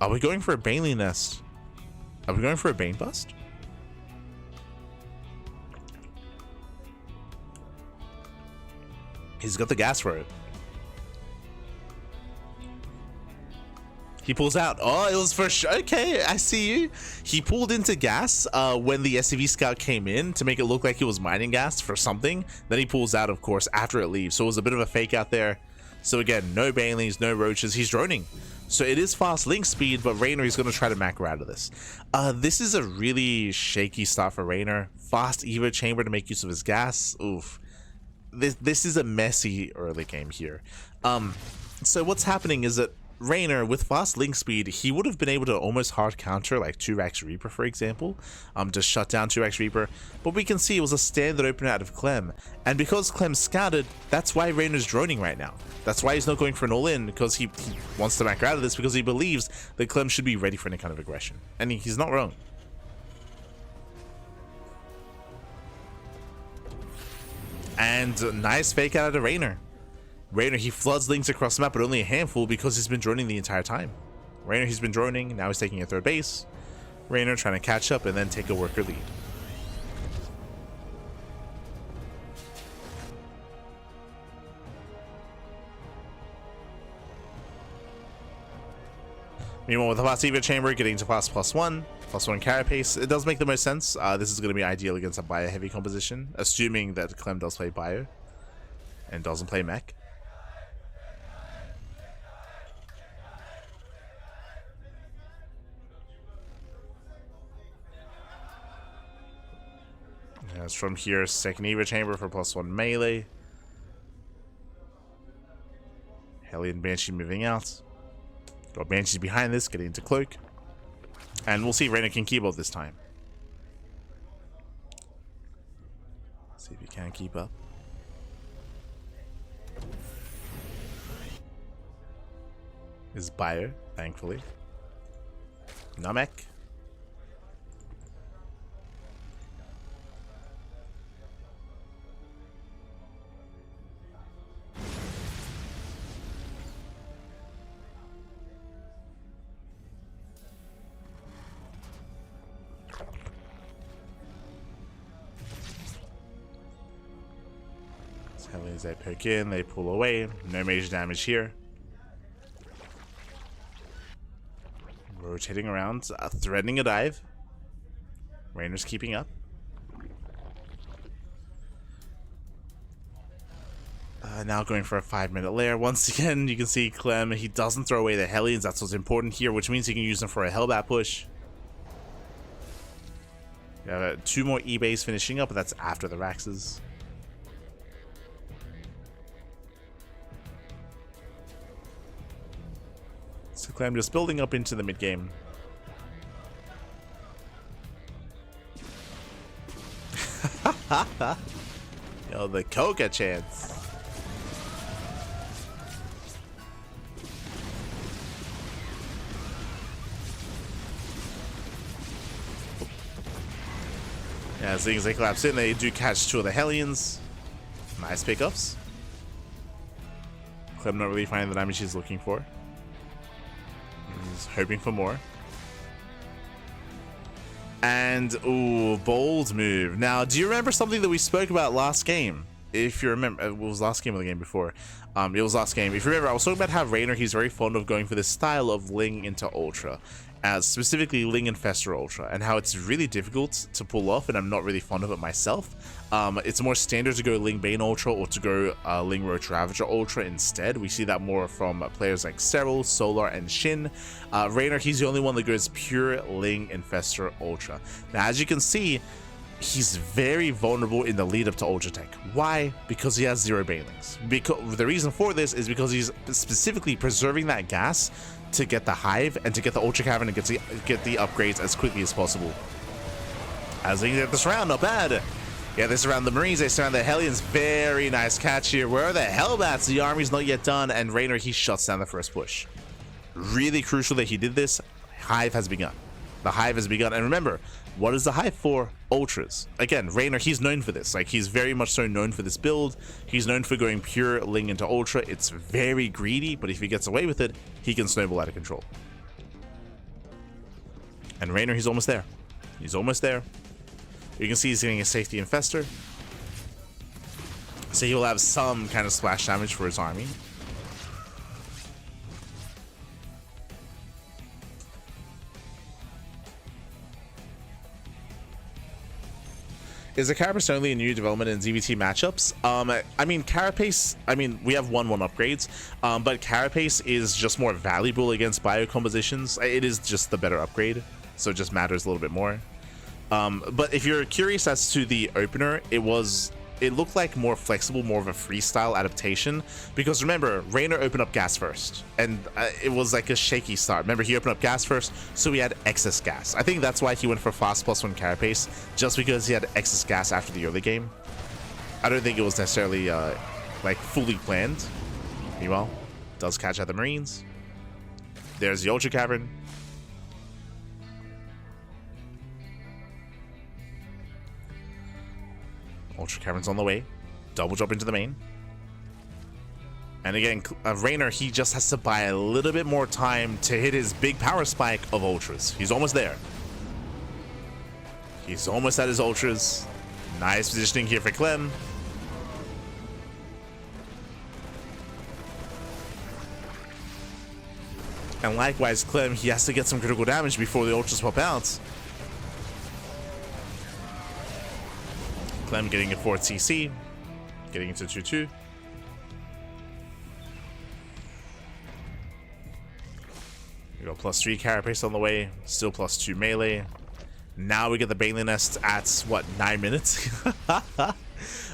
Speaker 1: Are we going for a Baneling nest? Are we going for a Bane bust? He's got the gas for it. He pulls out. Oh, it was for sure. Okay, I see you. He pulled into gas when the SCV scout came in to make it look like he was mining gas for something. Then he pulls out, of course, after it leaves. So it was a bit of a fake out there. So again, no Banelings, no Roaches. He's droning. So it is fast link speed, but Reynor is going to try to macro out of this. This is a really shaky start for Reynor. Fast Evo Chamber to make use of his gas. Oof. This is a messy early game here. So what's happening is that Reynor, with fast link speed, he would have been able to almost hard counter like 2-Rax Reaper, for example, to shut down 2-Rax Reaper. But we can see it was a standard opener out of Clem, and because Clem scouted, that's why Reynor's droning right now. That's why he's not going for an all-in, because he wants to macro out of this, because he believes that Clem should be ready for any kind of aggression, and he's not wrong. And nice fake out of Reynor. Reynor, he floods links across the map, but only a handful because he's been droning the entire time. Reynor, he's been droning, now he's taking a third base. Reynor trying to catch up and then take a worker lead. Meanwhile, with the fast Evo Chamber getting to fast +1, +1 carapace. It does make the most sense. This is going to be ideal against a bio heavy composition, assuming that Clem does play bio and doesn't play mech. As from here, second Eva chamber for +1 melee. Hellion Banshee moving out. Got Banshee behind this, getting into cloak. And we'll see if Reynor can keyboard this time. See if he can keep up. Is bio, thankfully. Namek. As they poke in, they pull away. No major damage here. Rotating around, threatening a dive. Reynor's keeping up. Now going for a 5-minute lair. Once again, you can see Clem, he doesn't throw away the Hellions. That's what's important here, which means he can use them for a Hellbat push. We have 2 more E-base finishing up, but that's after the Raxes. So Clem just building up into the mid game. Yo, the Coca chance. Yeah, as soon as they collapse in, they do catch 2 of the Hellions. Nice pickups. Clem not really finding the damage he's looking for. He's hoping for more. And, ooh, bold move. Now, do you remember something that we spoke about last game? If you remember, it was last game or the game before. It was last game. If you remember, I was talking about how Reynor, he's very fond of going for this style of Ling into Ultra. As specifically Ling Infestor Ultra, and how it's really difficult to pull off, and I'm not really fond of it myself. It's more standard to go Ling Bane Ultra or to go Ling Roach Ravager Ultra instead. We see that more from players like Serral, Solar, and Shin. Reynor, he's the only one that goes pure Ling Infestor Ultra. Now, as you can see, he's very vulnerable in the lead up to Ultra Tech. Why? Because he has 0 Banelings. Because the reason for this is because he's specifically preserving that gas to get the Hive and to get the Ultra Cavern and get the upgrades as quickly as possible. As they get this round, not bad. Yeah, they surround the Marines, they surround the Hellions. Very nice catch here. Where are the Hellbats? The army's not yet done, and Reynor, he shuts down the first push. Really crucial that he did this. Hive has begun. The Hive has begun, and remember, what is the Hive for? Ultras. Again, Reynor, he's known for this. Like, he's very much so known for this build. He's known for going pure Ling into Ultra. It's very greedy, but if he gets away with it, he can snowball out of control. And Reynor, he's almost there. He's almost there. You can see he's getting a safety infestor. So he will have some kind of splash damage for his army. Is the Carapace only a new development in ZvT matchups? I mean, Carapace, we have 1/1 upgrades, but Carapace is just more valuable against bio compositions. It is just the better upgrade, so it just matters a little bit more. But if you're curious as to the opener, it looked like more flexible, more of a freestyle adaptation, because remember, Reynor opened up gas first, and it was like a shaky start. Remember, he opened up gas first, so he had excess gas. I think that's why he went for fast +1 carapace, just because he had excess gas after the early game. I don't think it was necessarily like fully planned. Meanwhile, does catch out the Marines. There's the Ultra Cavern. Ultra Cavern's on the way. Double jump into the main. And again, Reynor, he just has to buy a little bit more time to hit his big power spike of Ultras. He's almost there. He's almost at his Ultras. Nice positioning here for Clem. And likewise, Clem, he has to get some critical damage before the Ultras pop out. Clem getting a 4th CC. Getting into 2-2. We got +3 carapace on the way. Still +2 melee. Now we get the Bailey Nest at, what, 9 minutes?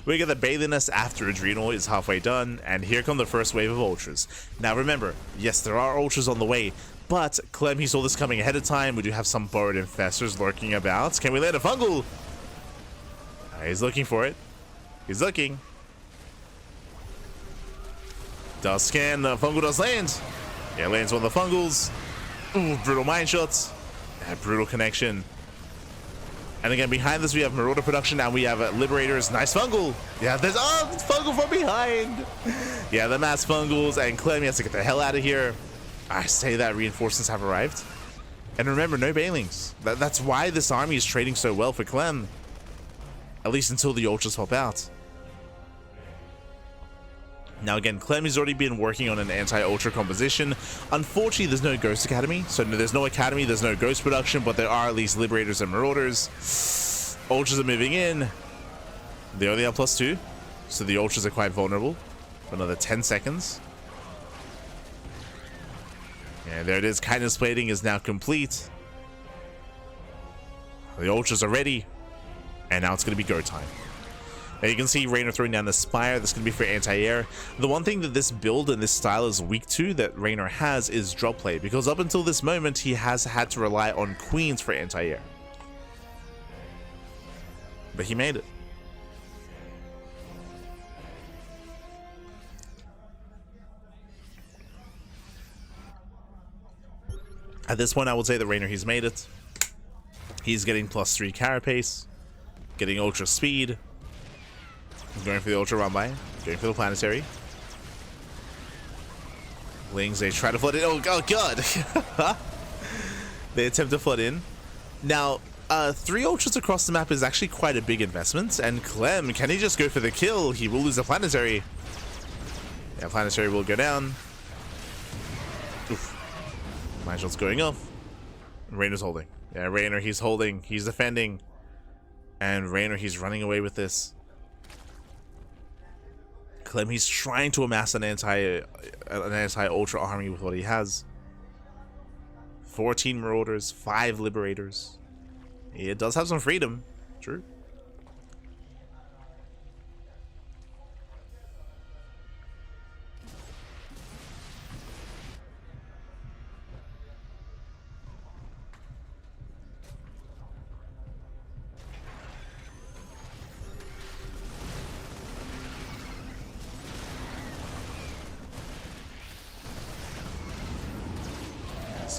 Speaker 1: We get the Bailey Nest after Adrenal is halfway done, and here come the first wave of ultras. Now remember, yes, there are ultras on the way, but Clem, he saw this coming ahead of time. We do have some borrowed infestors lurking about. Can we land a fungal? He's looking for it. He's looking. Does scan, fungal does land. Yeah, lands one of the fungals. Ooh, brutal mine shots. Brutal connection. And again, behind this, we have Marauder production, and we have Liberators. Nice fungal. Yeah, there's fungal from behind. Yeah, the mass fungals, and Clem has to get the hell out of here. I say that reinforcements have arrived. And remember, no Bailings. That's why this army is trading so well for Clem. At least until the ultras pop out. Now again, Clem has already been working on an anti-ultra composition. Unfortunately, there's no Ghost Academy, so there's no Academy, there's no Ghost production, but there are at least Liberators and Marauders. Ultras are moving in. They only have +2, so the Ultras are quite vulnerable for another 10 seconds. And there it is, Kindness Plating is now complete. The Ultras are ready, and now it's going to be go time. Now you can see Reynor throwing down the Spire. That's going to be for anti-air. The one thing that this build and this style is weak to that Reynor has is drop play, because up until this moment he has had to rely on Queens for anti-air. But he made it. At this point I would say that Reynor, he's made it. He's getting +3 carapace, getting ultra speed. He's going for the ultra run by, going for the planetary. Lings, they try to flood in. Oh god! They attempt to flood in. Now, 3 ultras across the map is actually quite a big investment. And Clem, can he just go for the kill? He will lose the planetary. Yeah, planetary will go down. Oof. My shot's going off. Reynor's holding. Yeah, Reynor, he's holding. He's defending. And Reynor, he's running away with this. Clem, he's trying to amass an anti-ultra army with what he has. 14 Marauders, 5 Liberators. It does have some freedom. True.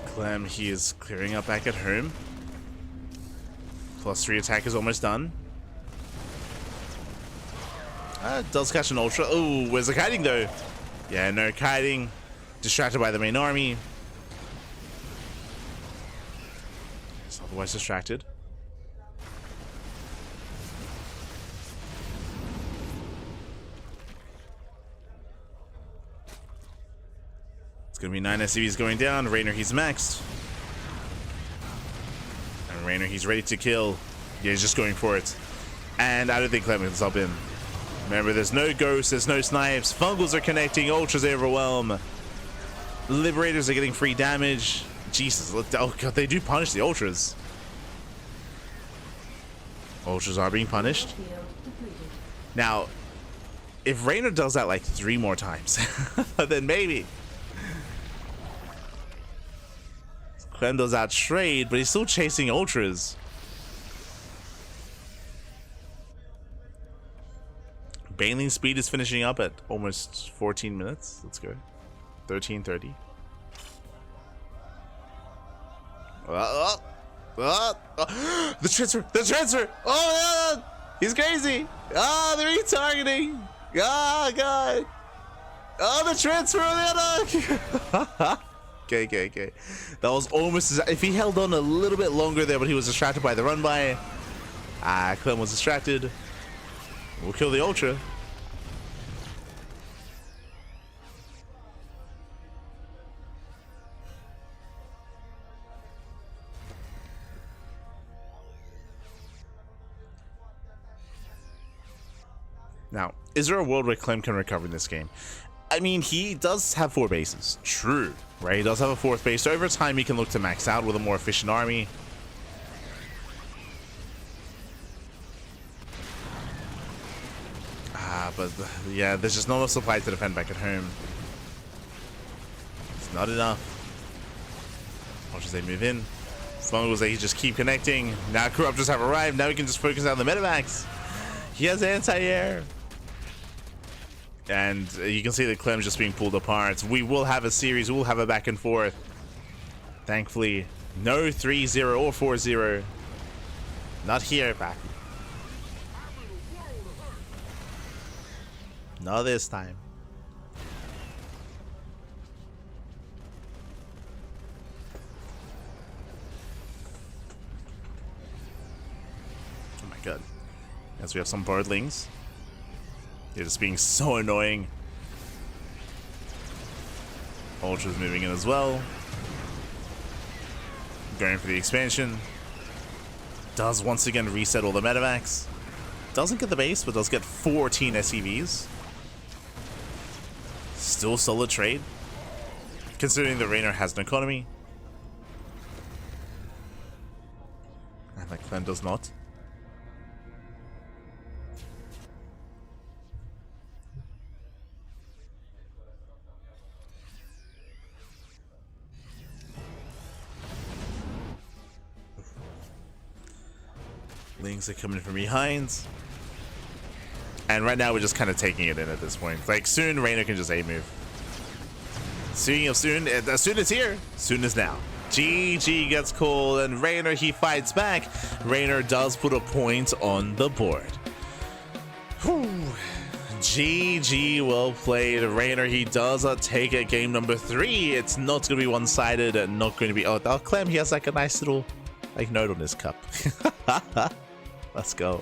Speaker 1: Clem, he is clearing up back at home. +3 attack is almost done. Does catch an ultra. Oh, where's the kiting though? Yeah, no kiting. Distracted by the main army. It's otherwise distracted. Gonna be 9 SCVs going down. Reynor, he's maxed. And Reynor, he's ready to kill. Yeah, he's just going for it. And I don't think Clem can stop him. Remember, there's no ghosts, there's no snipes. Fungals are connecting, ultras overwhelm. Liberators are getting free damage. Jesus, oh god, they do punish the ultras. Ultras are being punished. Now, if Reynor does that like 3 more times, then maybe. Clem does that trade, but he's still chasing ultras. Baneling speed is finishing up at almost 14 minutes. Let's go. 13:30. The transfer! The transfer! Oh, no! He's crazy! Ah, they're retargeting! Ah, god! Oh, the transfer! Okay. That was almost... if he held on a little bit longer there, but he was distracted by the run by. Clem was distracted. We'll kill the ultra. Now, is there a world where Clem can recover in this game? I mean, he does have 4 bases. True, right? He does have a 4th base. So over time, he can look to max out with a more efficient army. But yeah, there's just not enough supply to defend back at home. It's not enough. Watch as they move in. As long as they just keep connecting. Now Corruptors have arrived. Now we can just focus on the Medivacs. He has anti-air. And you can see that Clem's just being pulled apart. We will have a series. We'll have a back and forth. Thankfully, no 3-0 or 4-0. Not here, back. Not this time. Oh my god. As we have some birdlings. They're just being so annoying. Ultra's moving in as well. Going for the expansion. Does once again reset all the Medivacs. Doesn't get the base, but does get 14 SCVs. Still solid trade, considering the Reynor has an economy. And the Clem does not. Lings are coming from behind. And right now we're just kind of taking it in at this point. Like soon Reynor can just A move. Speaking of soon, as soon as here, soon as now. GG gets called and Reynor, he fights back. Reynor does put a point on the board. Whew. GG, well played. Reynor, he does take it. Game number 3. It's not going to be one-sided and not going to be... Oh, Clem, he has like a nice little like note on his cup. Let's go.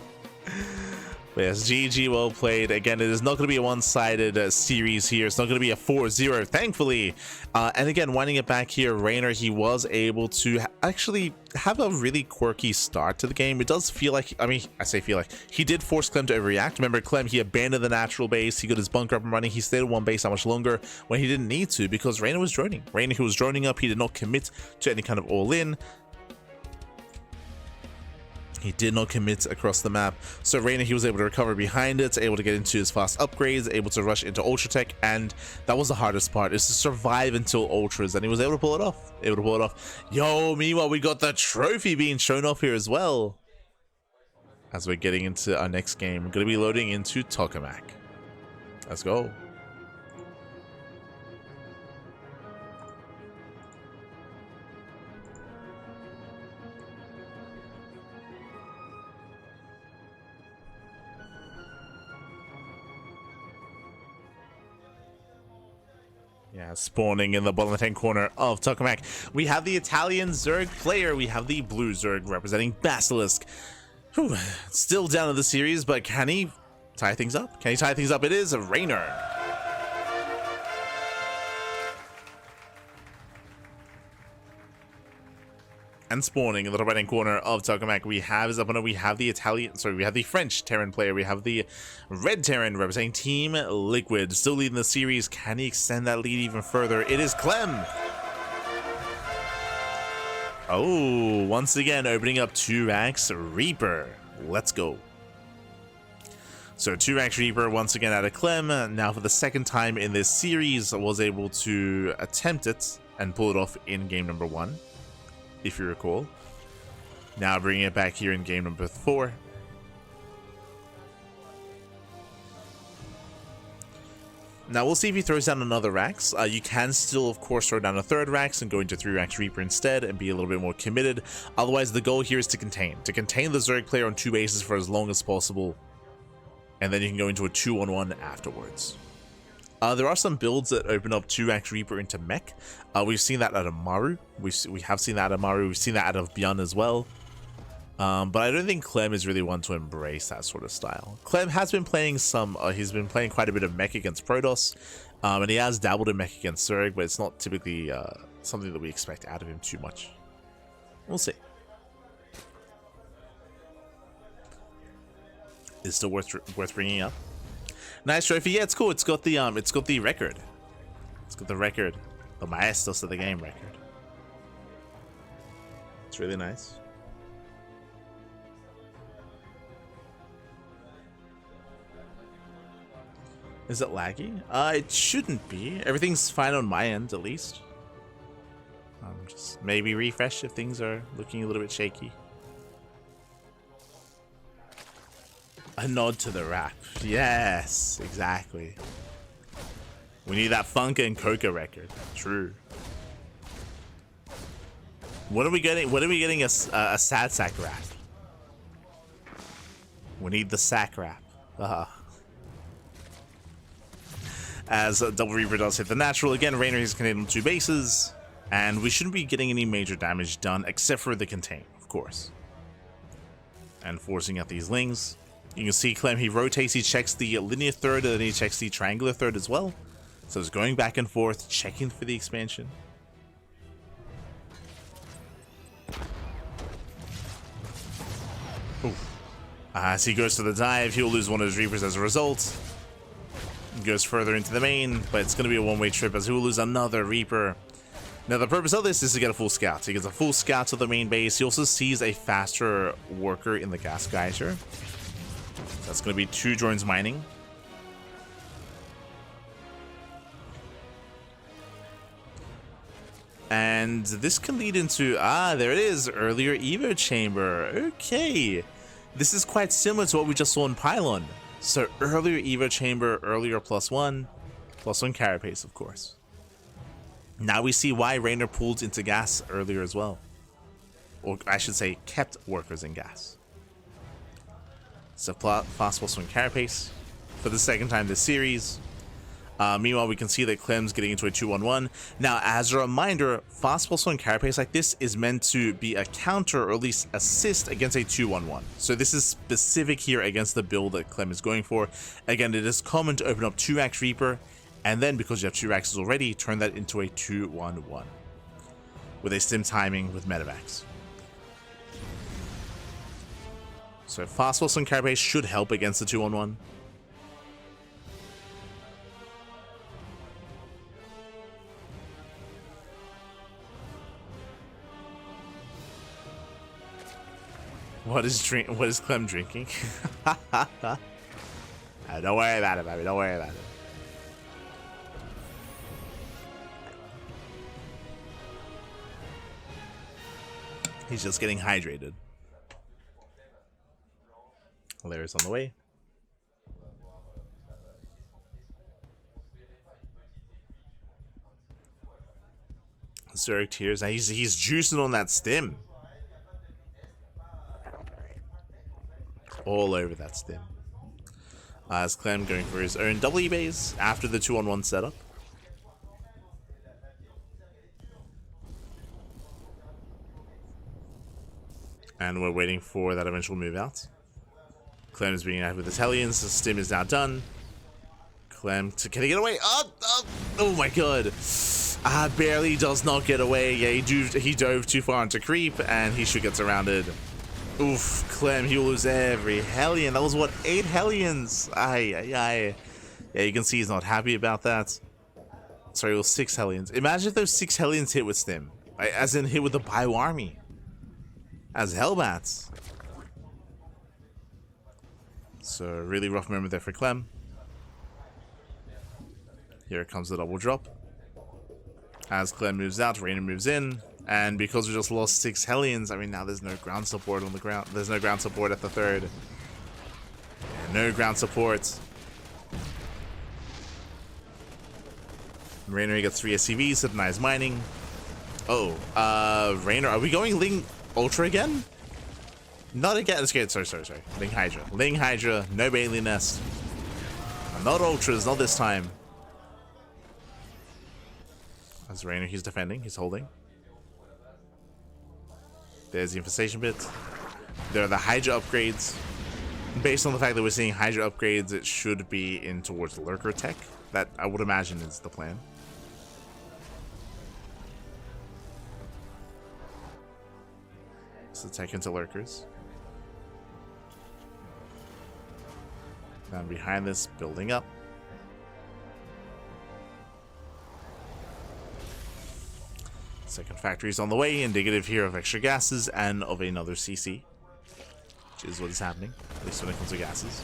Speaker 1: But yes, GG, well played. Again, it is not going to be a one-sided series here. It's not going to be a 4-0, thankfully. And again, winding it back here, Reynor, he was able to actually have a really quirky start to the game. It does feel like, I mean, I say feel like, he did force Clem to overreact. Remember, Clem, he abandoned the natural base. He got his bunker up and running. He stayed in one base how much longer when he didn't need to because Reynor was droning. Reynor, he was droning up. He did not commit to any kind of all-in. He did not commit across the map. So Reynor, he was able to recover behind it, able to get into his fast upgrades, able to rush into Ultra Tech, and that was the hardest part, is to survive until Ultras, and he was able to pull it off. Yo, meanwhile, we got the trophy being shown off here as well. As we're getting into our next game, we're going to be loading into Tokamak. Let's go. Yeah, spawning in the bottom left-hand corner of Tokamak. We have the Italian Zerg player. We have the blue Zerg representing Basilisk. Whew. Still down in the series, but can he tie things up? Can he tie things up? It is Reynor. And spawning in the right-hand corner of Tokamak, we have his opponent. We have the we have the French Terran player. We have the red Terran representing Team Liquid. Still leading the series. Can he extend that lead even further? It is Clem. Oh, once again, opening up 2x Reaper. Let's go. So 2x Reaper once again out of Clem. Now for the second time in this series, was able to attempt it and pull it off in game number 1. If you recall. Now bringing it back here in game number 4. Now we'll see if he throws down another Rax. You can still, of course, throw down a third Rax and go into 3x Reaper instead and be a little bit more committed. Otherwise, the goal here is to contain the Zerg player on 2 bases for as long as possible. And then you can go into a 2-on-1 afterwards. There are some builds that open up 2x Reaper into mech. We've seen that out of Maru. We have seen that out of Maru. We've seen that out of Bjorn as well. But I don't think Clem is really one to embrace that sort of style. Clem has been playing he's been playing quite a bit of mech against Protoss. And he has dabbled in mech against Zerg, but it's not typically something that we expect out of him too much. We'll see. It's still worth bringing up. Nice trophy. Yeah, it's cool. It's got the record. It's got the record. The Maestros of the game record. It's really nice. Is it laggy? It shouldn't be. Everything's fine on my end, at least. Just maybe refresh if things are looking a little bit shaky. A nod to the rap. Yes, exactly. We need that Funka and Coca record. True. What are we getting? What are we getting? A sad sack rap. We need the sack rap. As Double Reaper does hit the natural again, Reynor is connected on 2 bases, and we shouldn't be getting any major damage done except for the contain, of course. And forcing out these lings. You can see Clem, he rotates, he checks the linear third, and then he checks the triangular third as well. So it's going back and forth, checking for the expansion. As he goes to the dive, he'll lose one of his Reapers as a result. He goes further into the main, but it's going to be a one-way trip as he will lose another Reaper. Now, the purpose of this is to get a full scout. He gets a full scout to the main base. He also sees a faster worker in the gas geyser. That's going to be 2 drones mining. And this can lead into, there it is, earlier Evo chamber. Okay. This is quite similar to what we just saw in Pylon. So earlier Evo chamber, earlier +1 carapace, of course. Now we see why Reynor pulled into gas earlier as well. Or I should say, kept workers in gas. So fast +1 carapace for the second time this series. Meanwhile, we can see that Clem's getting into a 2-1-1. Now, as a reminder, fast +1 carapace like this is meant to be a counter or at least assist against a 2-1-1. So this is specific here against the build that Clem is going for. Again, it is common to open up 2-Axe Reaper, and then because you have 2 axes already, turn that into a 2-1-1 with a stim timing with Medivacs. So fast +1 carapace should help against the 2-1-1. What is Clem drinking? Don't worry about it, baby. Don't worry about it. He's just getting hydrated. Hilarious on the way. Zerg tears. He's juicing on that stim. All over that stim. As Clem going for his own double E-base after the 2-on-1 setup. And we're waiting for that eventual move out. Clem is being out with Italians. The stim is now done. Clem, can he get away? Oh my god. Barely does not get away. Yeah, he dove too far into creep and he should get surrounded. Oof, Clem, he will lose every Hellion. That was what, 8 Hellions? Aye. Yeah, you can see he's not happy about that. Sorry, it was 6 Hellions. Imagine if those 6 Hellions hit with stim. As in hit with the Bio Army. As Hellbats. So, really rough moment there for Clem. Here comes the double drop. As Clem moves out, Reynor moves in. And because we just lost 6 Hellions, I mean, now there's no ground support on the ground. There's no ground support at the third. No ground support. Reynor gets 3 SCVs, denies mining. Reynor, are we going Ling Ultra again? Not again. Let's get sorry. Ling Hydra. Ling Hydra, no Bailey Nest. Not Ultras, not this time. As Reynor, he's defending, he's holding. There's the infestation bit. There are the Hydra upgrades. Based on the fact that we're seeing Hydra upgrades, it should be in towards Lurker tech. That I would imagine is the plan. So tech into Lurkers. Clem behind this, building up. Second factory is on the way, indicative here of extra gases and of another CC, which is what is happening, at least when it comes to gases.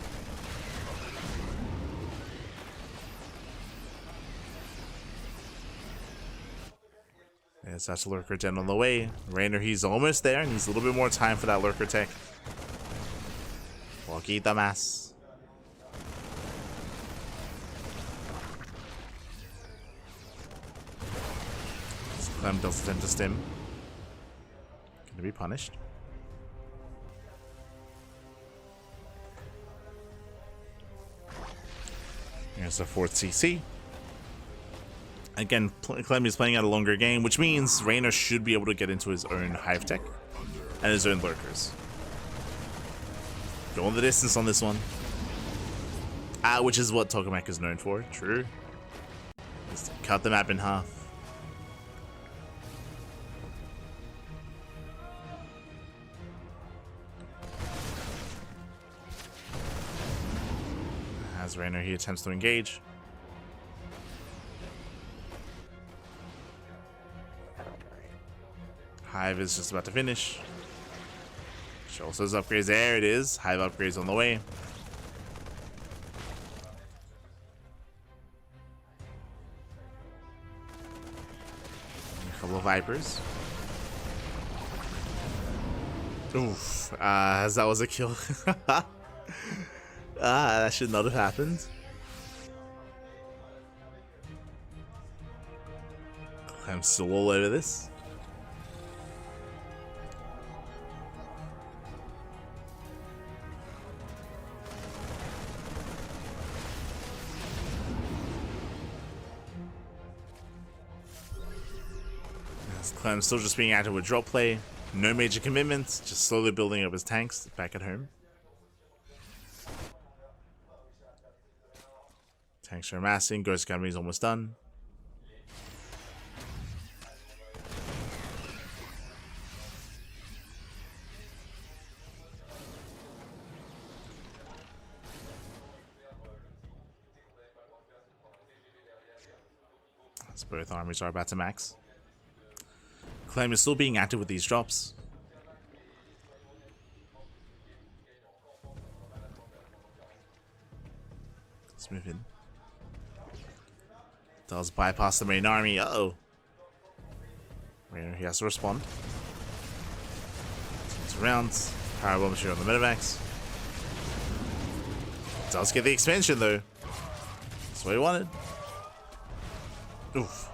Speaker 1: Yes, that's a lurker gen on the way. Reynor, he's almost there, needs a little bit more time for that lurker tech. Poquita más. Clem does attempt to stim. Gonna be punished. Here's the 4th CC. Again, Clem is playing out a longer game, which means Reynor should be able to get into his own hive tech and his own lurkers. Going the distance on this one. Which is what Tokamak is known for. True. Just cut the map in half. As Reynor, he attempts to engage. Hive is just about to finish. Shows those upgrades. There it is. Hive upgrades on the way. A couple of Vipers. Oof. As that was a kill. That should not have happened. I'm still all over this. Clem still just being active with drop play. No major commitments, just slowly building up his tanks back at home. Tanks are amassing, Ghost Academy is almost done. As both armies are about to max. Clem is still being active with these drops. Let's move in. Does bypass the main army. Uh-oh. Reynor, he has to respond. Turns around. Power bomb shooter on the Medivacs. Does get the expansion though. That's what he wanted. Oof.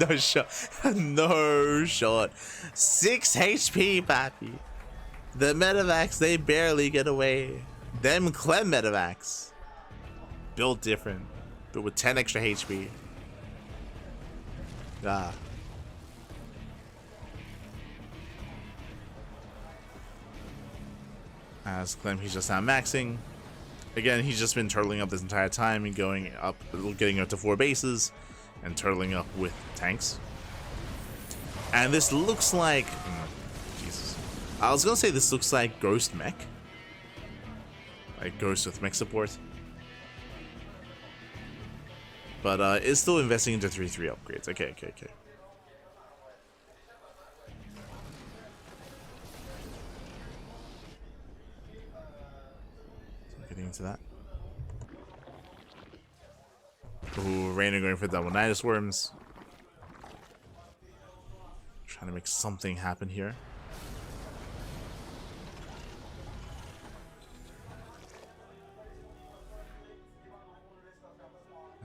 Speaker 1: No shot. No shot. 6 HP, papi. The Medivacs, they barely get away. Them Clem Medivacs. Built different. But with 10 extra HP. Ah. As Clem, he's just now maxing. Again, he's just been turtling up this entire time and going up, getting up to 4 bases and turtling up with tanks. And this looks like... Jesus. I was gonna say this looks like Ghost Mech. Like Ghost with mech support. But it's still investing into 3-3 upgrades. Okay. So getting into that. Ooh, Reynor going for double Nidus Worms. Trying to make something happen here.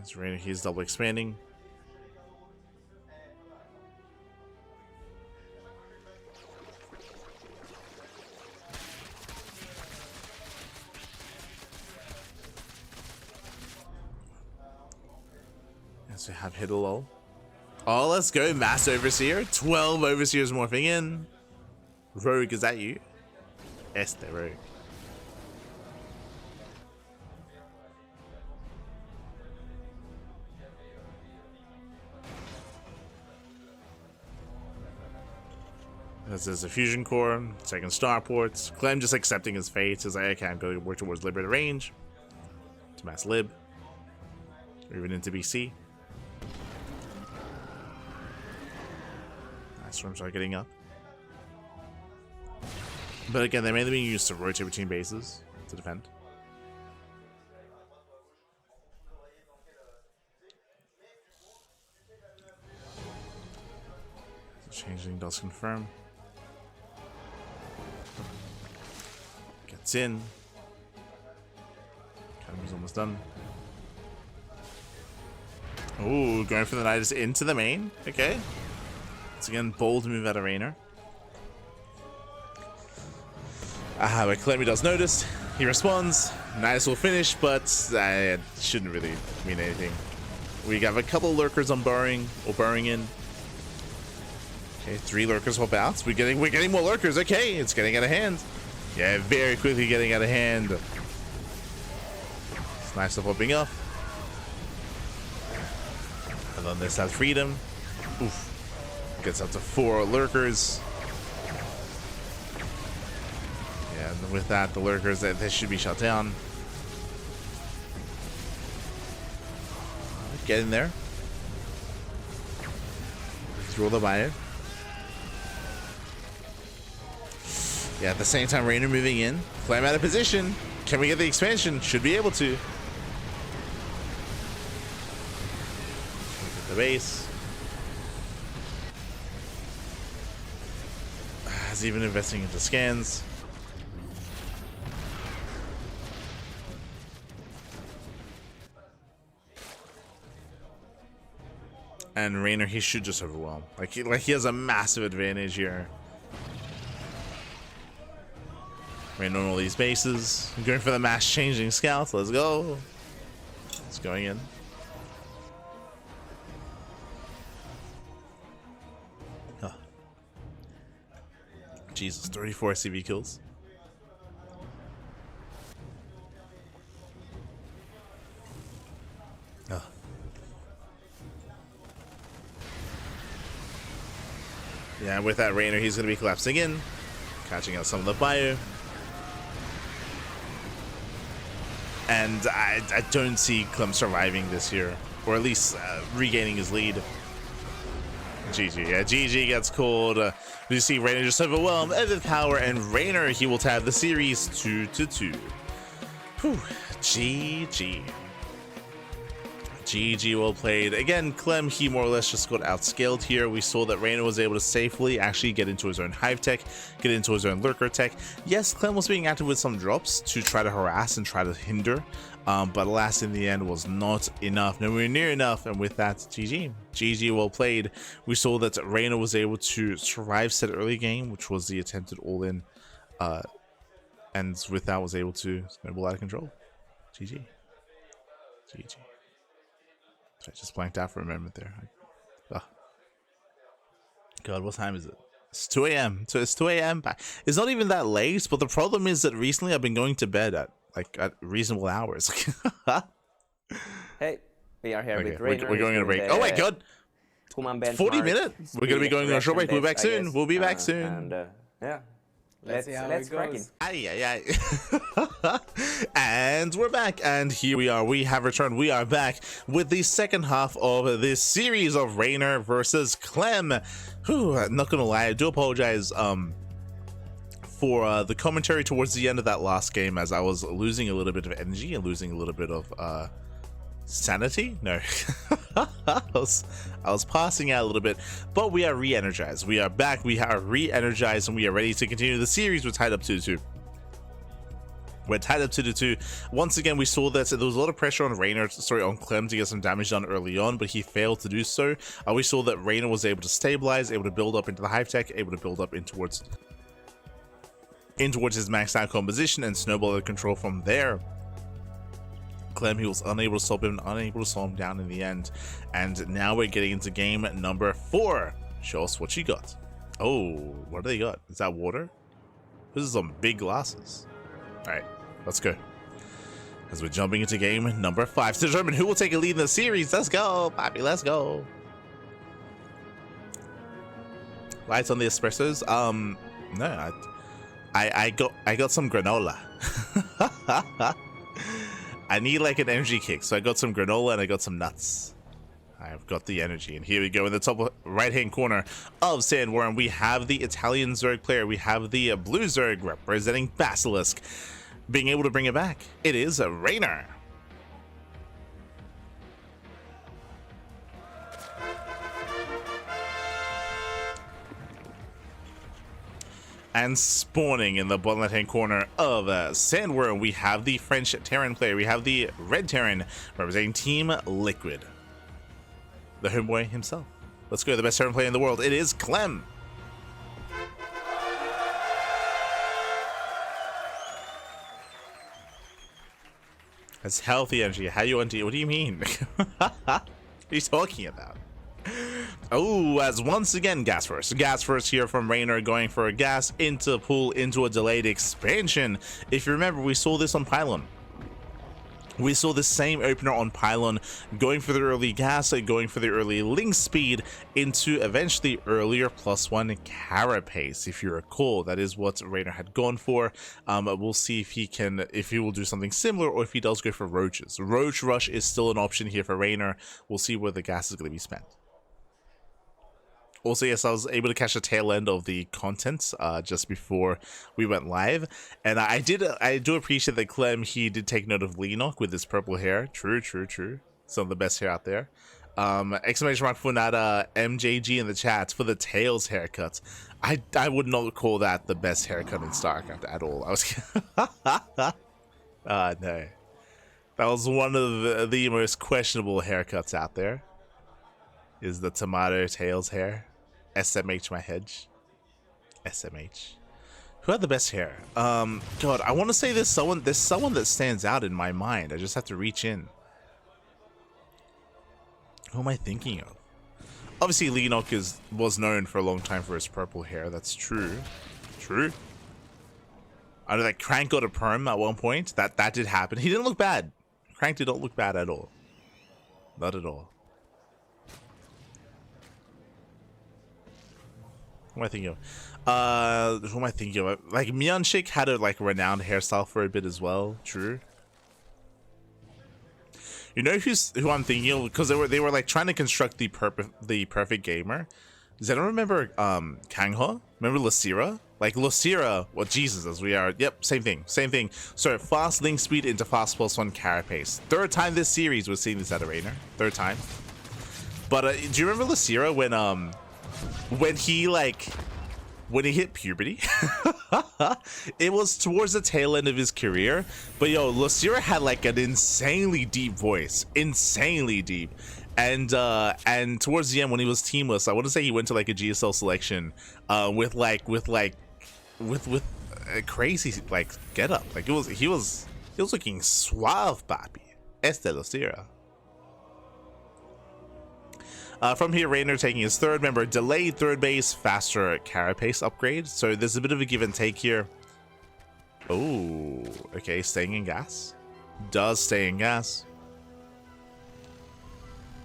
Speaker 1: As Reynor, he's double expanding. As we have hit a lull. Oh, let's go, Mass Overseer. 12 Overseers morphing in. Rogue, is that you? Este Rogue. This is a fusion core, second starport. Clem just accepting his fate. He's like, I can't go work towards liberated range. To mass lib. Or even into BC. Storms are getting up. But again, they're mainly being used to rotate between bases to defend. Changing does confirm. Gets in. Academy's almost done. Ooh, going for the Nidus into the main. Okay. Once again, bold move out of Reynor. But Clem does notice. He responds. Nidus will finish, but it shouldn't really mean anything. We have a couple lurkers on burrowing in. Okay, 3 lurkers hop out. We're getting more lurkers. Okay, it's getting out of hand. Yeah, very quickly getting out of hand. It's nice stuff popping up. And then this has freedom. Oof. Gets up to 4 lurkers. Yeah, and with that, the lurkers, they should be shut down. Get in there. Throw the buyer. Yeah, at the same time, Reynor moving in. Clem out of position. Can we get the expansion? Should be able to. Get the base. He's even investing into scans. And Reynor, he should just overwhelm. Like he has a massive advantage here. Reynor on all these bases. I'm going for the mass changing scouts. Let's go. It's going in. Huh. Jesus, 34 CV kills. Huh. Yeah, with that Reynor, he's going to be collapsing in, catching out some of the fire. And I don't see Clem surviving this here, or at least regaining his lead. GG, yeah, GG gets called. You see Reynor just overwhelmed with power, and Reynor, he will tab the series 2-2. Whew, GG. GG, well played. Again, Clem, he more or less just got outscaled here. We saw that Reynor was able to safely actually get into his own hive tech, get into his own lurker tech. Yes, Clem was being active with some drops to try to harass and try to hinder, but alas, in the end was not enough, nowhere near enough, and with that, GG. GG, well played. We saw that Reynor was able to survive said early game, which was the attempted all-in, and with that was able to snowball out of control. GG. GG. I just blanked out for a moment there. Oh. God, what time is it? It's 2 a.m. So it's 2 a.m. It's not even that late, but the problem is that recently I've been going to bed at reasonable hours.
Speaker 2: Hey, we are here
Speaker 1: okay,
Speaker 2: with Reynor.
Speaker 1: We're going on a break. Oh my God!
Speaker 2: 40
Speaker 1: minutes. We're gonna be going on a short break. We'll be back soon. We'll be back soon.
Speaker 2: And yeah. Let's crack in.
Speaker 1: And we're back, and here we are. We have returned. We are back with the second half of this series of Reynor versus Clem. Whew, not gonna lie, I do apologize for the commentary towards the end of that last game, as I was losing a little bit of energy and losing a little bit of sanity. No. I was passing out a little bit, but we are re-energized. We are back, we are re-energized, and we are ready to continue the series. We're tied up 2-2. We're tied up 2-2. Once again, we saw that there was a lot of pressure on on Clem to get some damage done early on, but he failed to do so. We saw that Reynor was able to stabilize, able to build up into the hive tech, able to build up in towards his maxed out composition and snowball the control from there. Clem, he was unable to stop him, unable to slow him down in the end. And now we're getting into game number 4. Show us what you got. Oh, what do they got? Is that water? This is some big glasses. Alright, let's go. As we're jumping into game number 5 to determine who will take a lead in the series. Let's go, Poppy, let's go. Lights on the espressos. No, I got some granola. I need like an energy kick, so I got some granola and I got some nuts. I've got the energy, and here we go in the top right-hand corner of Sandworm. We have the Italian Zerg player. We have the blue Zerg representing Basilisk, being able to bring it back. It is a Reynor. And spawning in the bottom left-hand corner of Sandworm, we have the French Terran player. We have the red Terran representing Team Liquid. The homeboy himself. Let's go to the best Terran player in the world. It is Clem. That's healthy energy. How you want to? What do you mean? What are you talking about? Oh, as once again, gas first. Gas first here from Reynor, going for a gas into pool into a delayed expansion. If you remember, we saw this on Pylon. We saw the same opener on Pylon, going for the early gas, going for the early link speed into eventually earlier +1 carapace. If you recall, that is what Reynor had gone for. We'll see if he will do something similar, or if he does go for roaches. Roach rush is still an option here for Reynor. We'll see where the gas is going to be spent. Also, yes, I was able to catch the tail end of the content just before we went live, and I do appreciate that Clem, he did take note of Reynor with his purple hair. True. Some of the best hair out there. Exclamation mark Funada MJG in the chat for the Tails haircut. I would not call that the best haircut in StarCraft at all. I was no, that was one of the most questionable haircuts out there. Is the tomato Tails hair? SMH my hedge. SMH. Who had the best hair? God, I want to say there's someone that stands out in my mind. I just have to reach in. Who am I thinking of? Obviously, Reynor was known for a long time for his purple hair. That's true. True. I know that Crank got a perm at one point. That did happen. He didn't look bad. Crank did not look bad at all. Not at all. Who am I thinking of? Who am I thinking of? Like, Myeonshik had a renowned hairstyle for a bit as well. True. You know who I'm thinking of? Because they were like trying to construct the perfect gamer. Does anyone remember Kangho? Remember Lysira? Like Lysira, well, Jesus, as we are. Yep, same thing. So fast link speed into fast +1 carapace. Third time this series we're seeing this at a Reynor. Third time. But do you remember Lysira when he hit puberty? It was towards the tail end of his career, but yo, Lysira had like an insanely deep voice, insanely deep, and towards the end when he was teamless, I want to say he went to like a GSL selection with a crazy like get up. Like he was looking suave, papi. Este Lysira. From here, Reynor taking his third. Remember, delayed third base, faster carapace upgrade. So there's a bit of a give and take here. Oh, okay, staying in gas. Does stay in gas.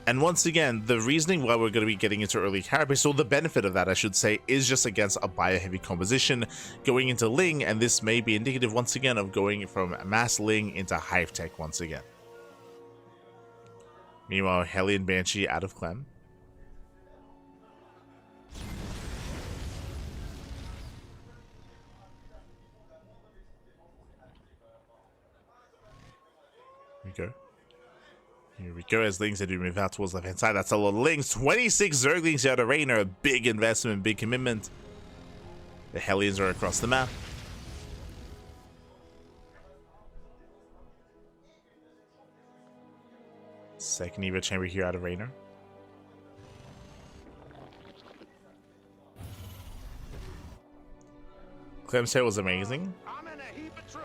Speaker 1: And once again, the reasoning why we're going to be getting into early carapace, so the benefit of that, I should say, is just against a bio-heavy composition going into Ling, and this may be indicative once again of going from mass Ling into Hive Tech once again. Meanwhile, Hellion Banshee out of Clem. Here we go as Lings do move out towards left hand side. That's a lot of Lings. 26 Zerglings out of Reynor. Big investment, big commitment. The Hellions are across the map. Second Eva chamber here out of Reynor. Clem's hair was amazing.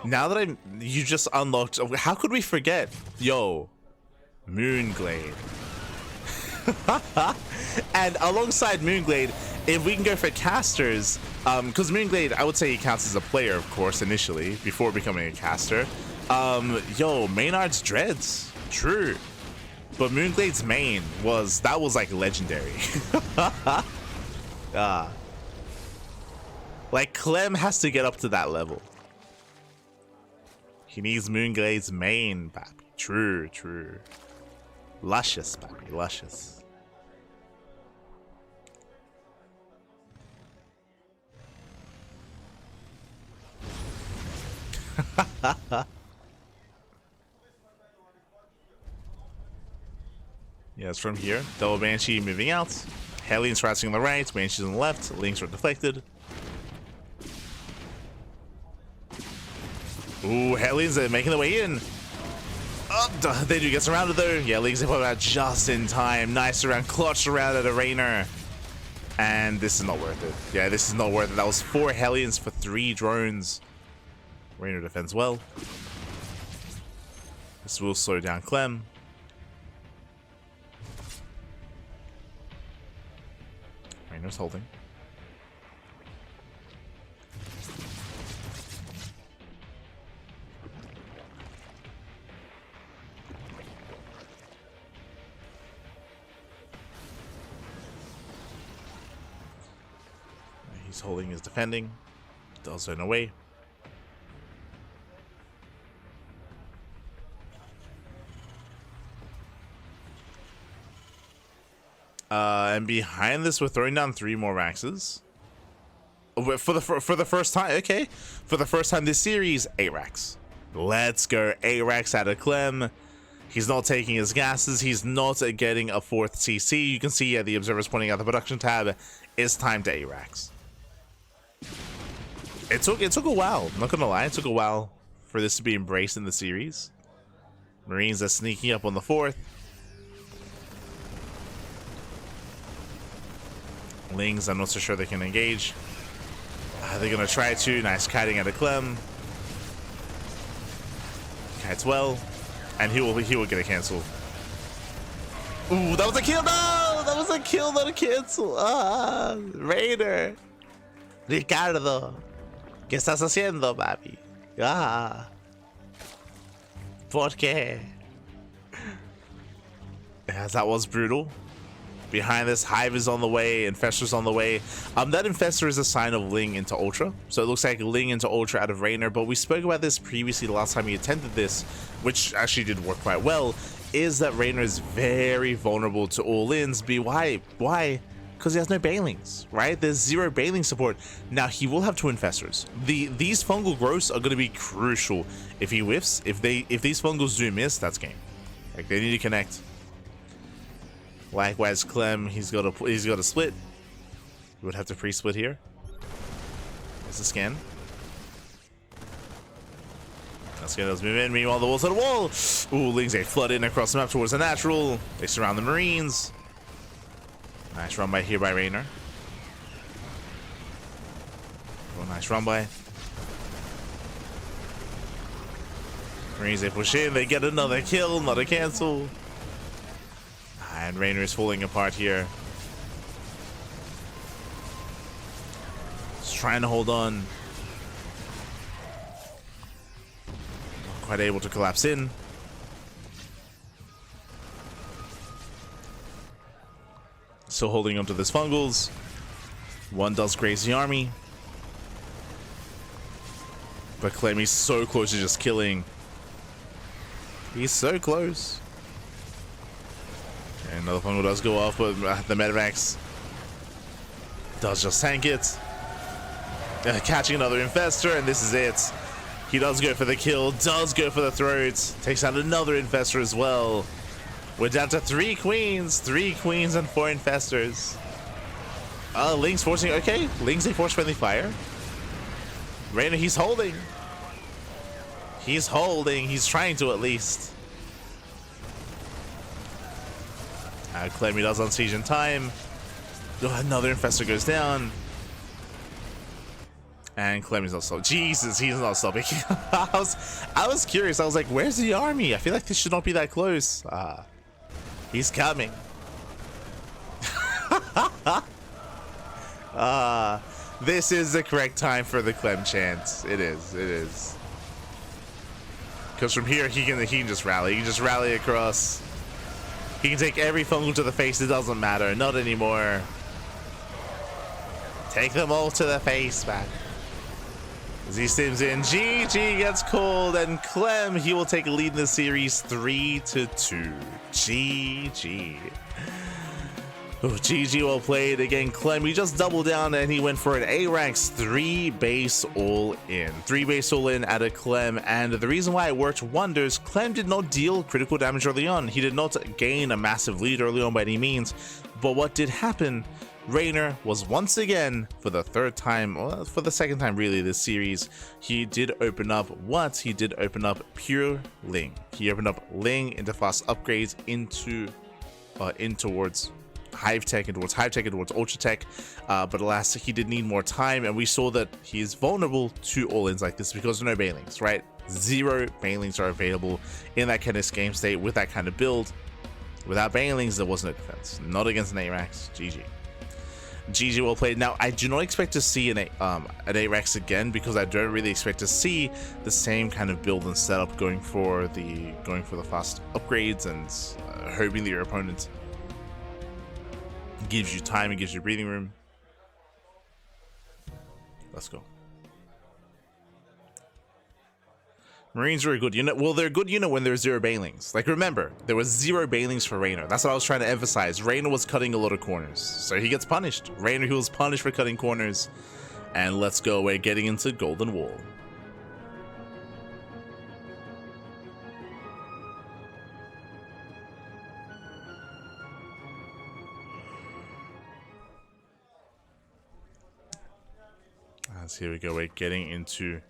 Speaker 1: Now that you just unlocked, how could we forget? Yo, Moonglade. And alongside Moonglade, if we can go for casters, because Moonglade, I would say he counts as a player, of course, initially, before becoming a caster. Yo, Maynard's Dreads, true. But Moonglade's main was like legendary. Like, Clem has to get up to that level. He needs Moonglade's main, papi. True, true. Luscious, papi, luscious. Yeah, it's from here. Double Banshee moving out. Hellions rising on the right, Banshees on the left. Links are deflected. Ooh, Hellions are making their way in. Oh, they do get surrounded though. Yeah, Links put out just in time. Nice around, clutch around at a Reynor. And this is not worth it. Yeah, this is not worth it. That was 4 Hellions for 3 drones. Reynor defends well. This will slow down Clem. Reynor's holding. He's holding his defending. Does run away. And behind this, we're throwing down 3 more Raxes. For the first time, okay. For the first time this series, 8 Rax. Let's go, 8 Rax out of Clem. He's not taking his gases. He's not getting a 4th CC. You can see, yeah, the observer's pointing out the production tab. It's time to 8 Rax. It took a while. I'm not gonna lie, it took a while for this to be embraced in the series. Marines are sneaking up on the 4th. Lings, I'm not so sure they can engage. They're gonna try to. Nice kiting out of Clem. Kites well, and he will get a cancel. Ooh, that was a kill! No, that was a kill, not a cancel. Ah, Reynor, Ricardo, ¿qué estás haciendo, papi? Ah, ¿por qué? Yes, that was brutal. Behind this, Hive is on the way, Infestor's on the way. That Infestor is a sign of Ling into Ultra. So it looks like Ling into Ultra out of Reynor, but we spoke about this previously the last time we attempted this, which actually did work quite well, is that Reynor is very vulnerable to all-ins. Why? Why? Because he has no Banelings, right? There's 0 Baneling support. Now, he will have 2 Infestors. These fungal growths are going to be crucial. If he whiffs, if these fungals do miss, that's game. Like, they need to connect. Likewise, Clem, he's got a split. We would have to pre-split here. There's a scan. That scan does move in. Meanwhile, the wall's on the wall. Ooh, Lings, they flood in across the map towards the natural. They surround the Marines. Nice run by here by Reynor. Oh, nice run by. Marines, they push in. They get another kill, not a cancel. And Reynor is falling apart here. Just trying to hold on. Not quite able to collapse in. Still holding on to this fungals. One does graze the army. But Clem, he's so close to just killing. He's so close. And another fungal does go off, but the Medivacs does just tank it. Catching another Infestor, and this is it. He does go for the kill, does go for the throat. Takes out another Infestor as well. We're down to 3 queens. 3 queens and 4 Infestors. Lings forcing, okay. Lings, they force friendly fire. Reynor, he's holding. He's holding. He's trying to at least. Clem, he does on siege in time. Another Infestor goes down. And Clem is not stopping. Jesus, he's not stopping. I was curious. I was like, where's the army? I feel like this should not be that close. He's coming. This is the correct time for the Clem chant. It is. It is. Because from here, he can just rally. He can just rally across. He can take every fungal to the face. It doesn't matter. Not anymore. Take them all to the face, man. Z-Sims in. GG gets called, and Clem, he will take a lead in the series 3-2. GG. Oh, GG, well played. Again, Clem, he just doubled down and he went for an A-Ranks 3 base all in. 3 base all in at a Clem, and the reason why it worked wonders, Clem did not deal critical damage early on. He did not gain a massive lead early on by any means, but what did happen? Reynor was once again, for the third time, well, for the second time really this series, he did open up what? He did open up pure Ling. He opened up Ling into fast upgrades into in towards Hive Tech and towards Hive Tech and towards Ultra Tech, but alas, he did need more time, and we saw that he is vulnerable to all-ins like this because of no Banelings, right? 0 Banelings are available in that kind of game state with that kind of build. Without Banelings, there was no defense. Not against an A-Rax. GG. GG, well played. Now, I do not expect to see an A-Rax again because I don't really expect to see the same kind of build and setup going for the fast upgrades and hoping that your opponent gives you time and gives you breathing room. Let's go. Marines are a good unit. Well, they're a good unit when there's 0 Banelings. Like, remember, there was 0 Banelings for Reynor. That's what I was trying to emphasize. Reynor was cutting a lot of corners, so he gets punished. Reynor, he was punished for cutting corners. And let's go. We're getting into Golden Wall. As here we go. We're getting into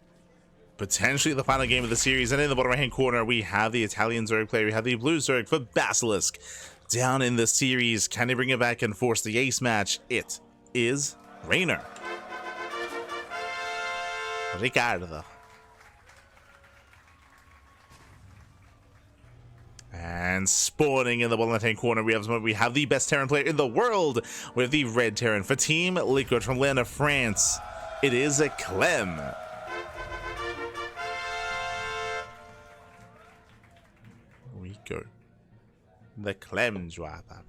Speaker 1: potentially the final game of the series, and in the bottom right hand corner we have the Italian Zerg player, we have the blue Zerg for Basilisk down in the series. Can they bring it back and force the ace match? It is Reynor. Ricardo. And spawning in the bottom left hand corner we have the best Terran player in the world with the red Terran for Team Liquid from land of France. It is a Clem. We go. The Clem drop up.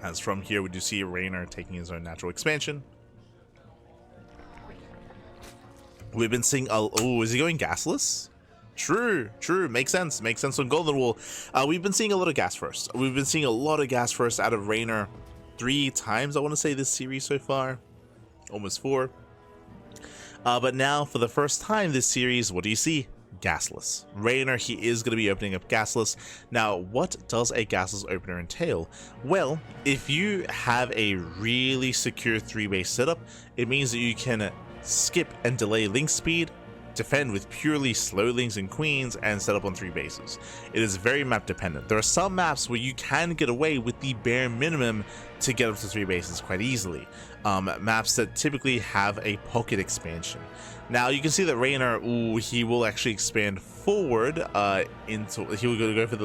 Speaker 1: As from here, we do see Reynor taking his own natural expansion. We've been seeing. Oh, is he going gasless? True. Makes sense. Makes sense on Golden Wall. We've been seeing a lot of gas first. We've been seeing a lot of gas first out of Reynor 3 times, I want to say, this series so far. Almost 4. But now, for the first time this series, what do you see? Gasless. Reynor, he is going to be opening up gasless. Now, what does a gasless opener entail? Well, if you have a really secure 3-base setup, it means that you can skip and delay link speed, defend with purely slow links and queens, and set up on 3 bases. It is very map dependent. There are some maps where you can get away with the bare minimum to get up to 3 bases quite easily. Maps that typically have a pocket expansion. Now you can see that Reynor, he will actually expand forward he will go for the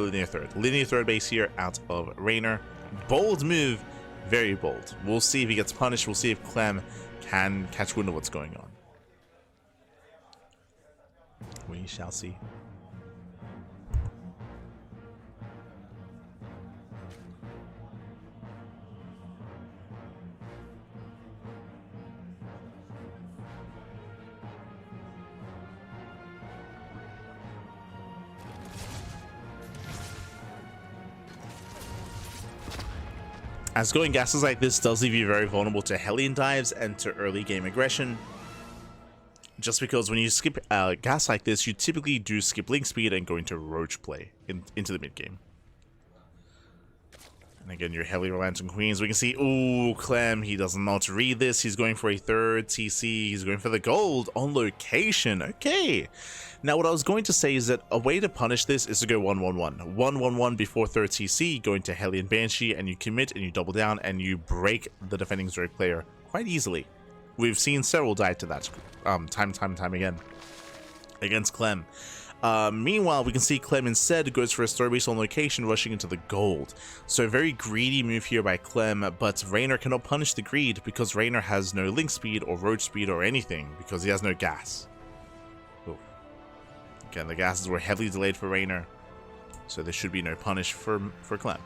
Speaker 1: linear third base here out of Reynor. Bold move, very bold. We'll see if he gets punished. We'll see if Clem can catch wind of what's going on. We shall see. As going gases like this does leave you very vulnerable to Hellion dives and to early game aggression. Just because when you skip gas like this, you typically do skip link speed and go into roach play into the mid game. And again, you're heavily reliant on queens. We can see, Clem, he does not read this. He's going for a third TC. He's going for the gold on location. Okay. Now, what I was going to say is that a way to punish this is to go 1-1-1. 1-1-1 before third TC, go into Hellion Banshee, and you commit and you double down and you break the defending Zerg player quite easily. We've seen several die to that time again against Clem. Meanwhile, we can see Clem instead goes for a third base on location, rushing into the gold. So a very greedy move here by Clem, but Reynor cannot punish the greed because Reynor has no link speed or roach speed or anything because he has no gas. Ooh. Again, the gases were heavily delayed for Reynor. So there should be no punish for Clem.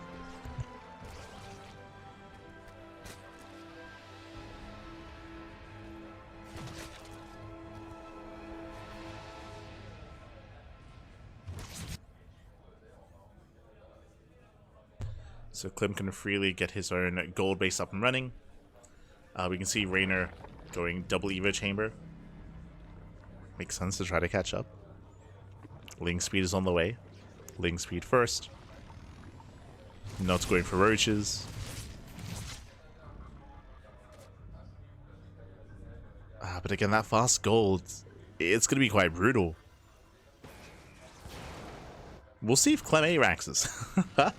Speaker 1: So Clem can freely get his own gold base up and running. We can see Reynor going double Evo chamber. Makes sense to try to catch up. Ling speed is on the way. Ling speed first. Not going for roaches. But again, that fast gold, it's going to be quite brutal. We'll see if Clem A-Raxes.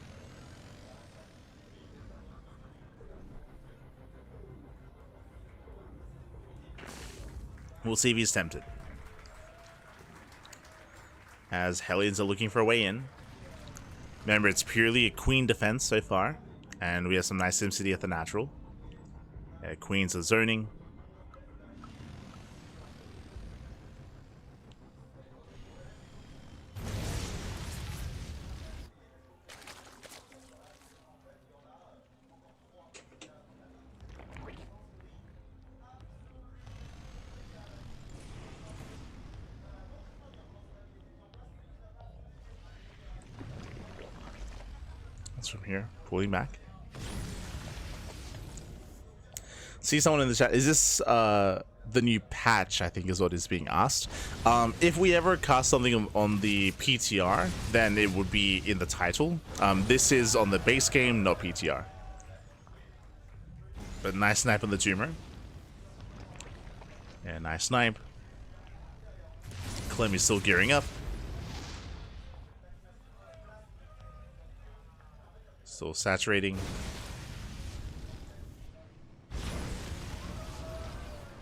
Speaker 1: We'll see if he's tempted. As Hellions are looking for a way in. Remember, it's purely a queen defense so far. And we have some nice SimCity at the natural. Queens are zoning. From here, pulling back. See someone in the chat. Is this the new patch? I think is what is being asked. If we ever cast something on the PTR, then it would be in the title. This is on the base game, not PTR. But nice snipe on the tumor. Yeah, nice snipe. Clem is still gearing up. Still saturating.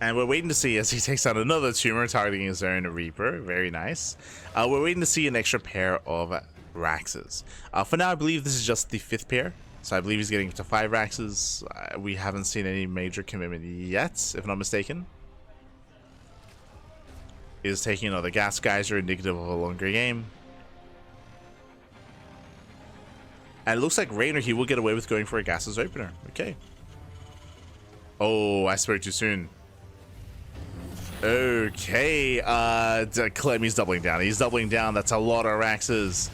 Speaker 1: And we're waiting to see as he takes out another tumor, targeting his own Reaper. Very nice. We're waiting to see an extra pair of Raxes. For now, I believe this is just the 5th pair. So I believe he's getting to 5 Raxes. We haven't seen any major commitment yet, if I'm not mistaken. Is taking another Gas Geyser, indicative of a longer game. And it looks like Reynor, he will get away with going for a gases opener. Okay. Oh, I spoke too soon. Okay. Clem, he's doubling down. He's doubling down. That's a lot of Raxes.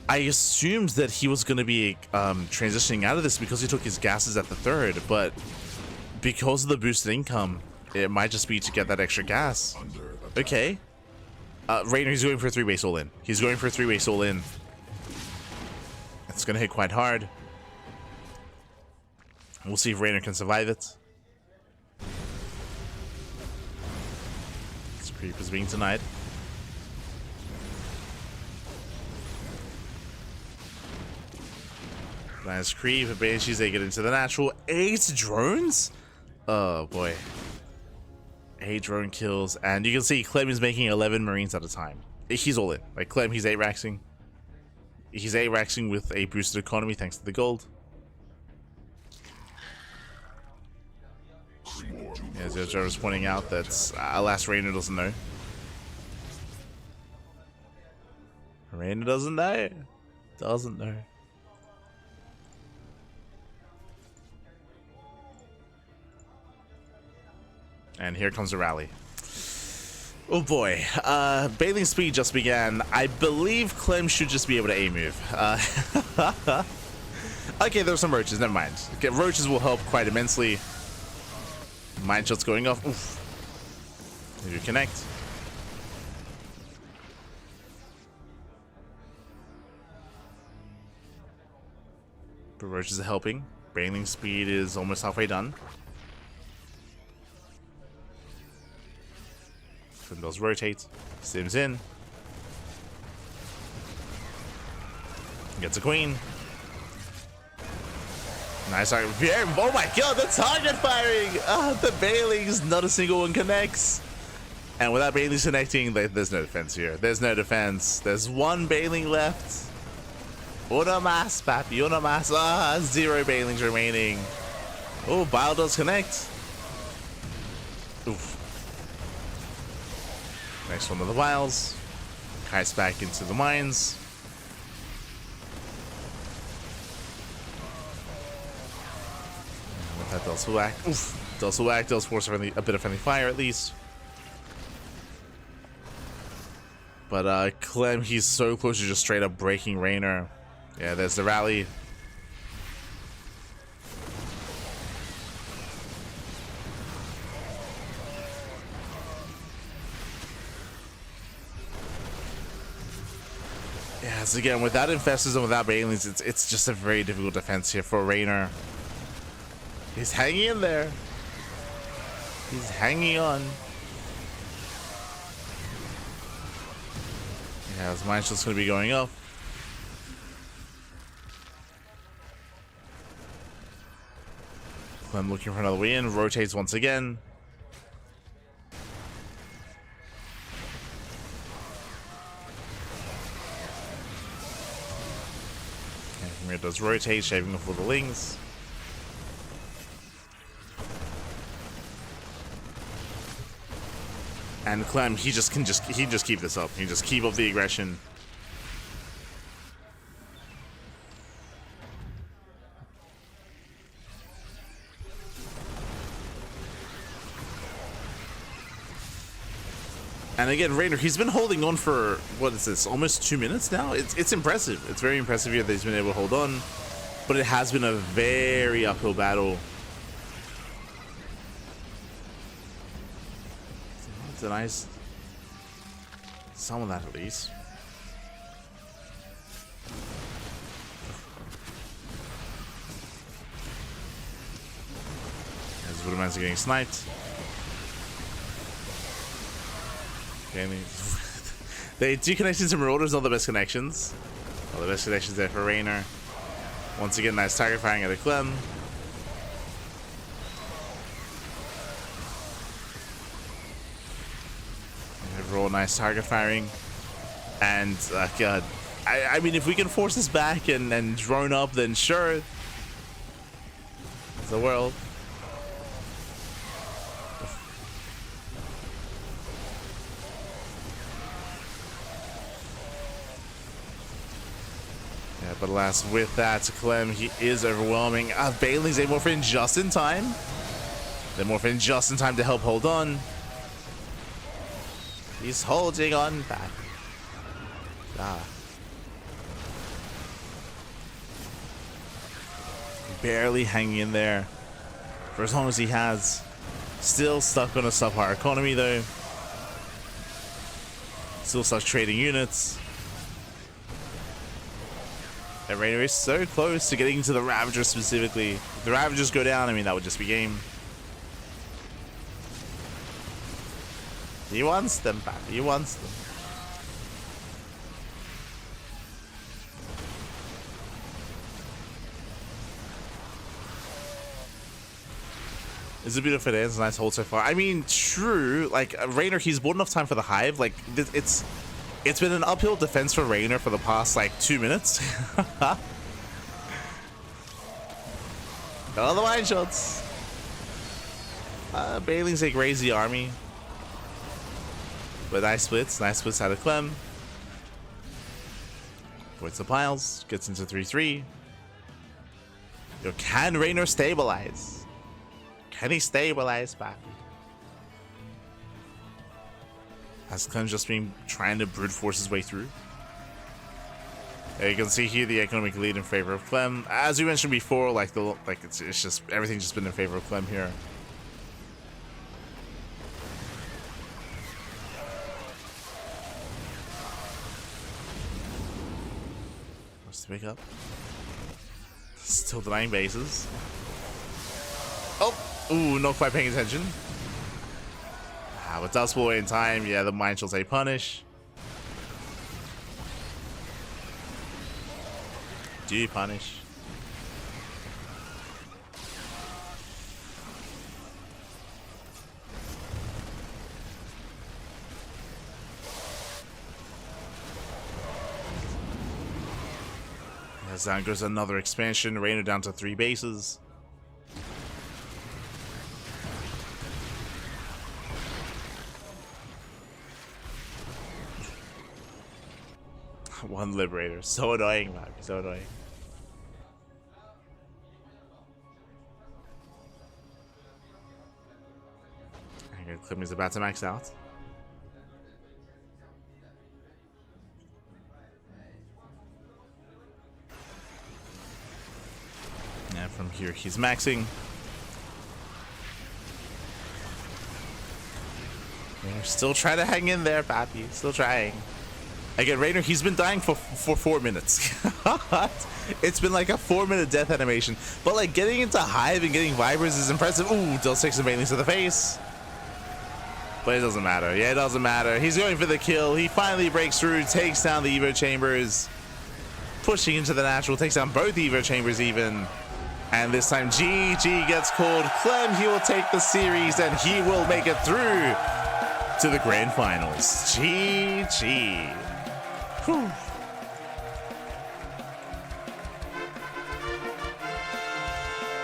Speaker 1: I assumed that he was going to be transitioning out of this because he took his gases at the 3rd. But because of the boosted income, it might just be to get that extra gas. Okay. Reynor, he's going for a 3-base all-in. He's going for a 3-base all-in. It's going to hit quite hard. We'll see if Reynor can survive it. This creep is being denied. Nice creep. Banshees, they get into the natural. 8 drones? Oh boy. 8 drone kills. And you can see Clem is making 11 Marines at a time. He's all in. Like Clem, he's 8-raxing. He's A-Raxing with a boosted economy thanks to the gold. As Joe was pointing out that alas, Reynor doesn't know. Reynor doesn't know. Doesn't know. And here comes a rally. Oh boy, Bailing speed just began. I believe Clem should just be able to A-move. Okay, there's some roaches, never mind. Okay, roaches will help quite immensely. Mine shots going off. Oof. Maybe connect. But roaches are helping. Bailing speed is almost halfway done. Does rotate, sims in, gets a queen. Nice target. Oh my god, the target firing! The Bailings, not a single one connects. And without Bailings connecting, there's no defense here. There's no defense. There's 1 Bailing left. Una mas, papi, una mas. 0 Bailings remaining. Oh, Bile does connect. Oof. Next one of the vials. Kites back into the mines. That does whack. Oof. Does whack. Does force a bit of friendly fire at least. But Clem, he's so close to just straight up breaking Reynor. Yeah, there's the rally. Yes, again, without Infestors and without Banelings, it's just a very difficult defense here for Reynor. He's hanging in there. He's hanging on. Yeah, his mind's just going to be going up. Clem looking for another win. Rotates once again. And it does rotate, shaving off all the lings. And Clem, he can just keep this up. He can just keep up the aggression. And again, Reynor, he's been holding on for, what is this, almost 2 minutes now? It's impressive. It's very impressive here that he's been able to hold on. But it has been a very uphill battle. It's a nice... some of that at least. As Woodman's getting sniped. Okay, they do connections to Marauders, not the best connections. Well, the best connections there for Reynor. Once again, nice target firing at a Clem. Overall, nice target firing. And, God, I mean, if we can force this back and drone up, then sure. It's the world. Yeah, but alas, with that, Clem, he is overwhelming. Bailey's able to morph in just in time. They morph in just in time to help hold on. He's holding on back. Barely hanging in there for as long as he has. Still stuck on a subpar economy though. Still stuck trading units. And Reynor is so close to getting to the Ravager specifically. If the Ravagers go down, I mean, that would just be game. He wants them back. He wants them. It's a beautiful dance. Nice hold so far. I mean, true. Like, Reynor, he's bought enough time for the hive. Like, it's been an uphill defense for Reynor for the past, like, 2 minutes. All the wine shots. Bailing's like raise the army. But nice splits out of Clem. Avoids the piles, gets into 3-3. Yo, can Reynor stabilize? Can he stabilize back? Has Clem just been trying to brute force his way through? You can see here the economic lead in favor of Clem. As we mentioned before, it's just everything's just been in favor of Clem here. What's the pick up? Still denying bases. Oh, ooh, not quite paying attention. But Dust Boy in time, yeah, the Mind shall say punish. Do you punish? As down goes another expansion, Reynor down to 3 bases. One Liberator. So annoying, man. So annoying. Okay, Clem is about to max out. And from here, he's maxing. Reynor still trying to hang in there, Pappy. Still trying. Again, Reynor, he's been dying for 4 minutes. It's been like a 4-minute death animation. But like getting into Hive and getting Vipers is impressive. Ooh, Del 6 and Bailey's to the face. But it doesn't matter. Yeah, it doesn't matter. He's going for the kill. He finally breaks through, takes down the Evo Chambers. Pushing into the natural, takes down both Evo Chambers even. And this time GG gets called. Clem, he will take the series and he will make it through to the grand finals. GG. Whew.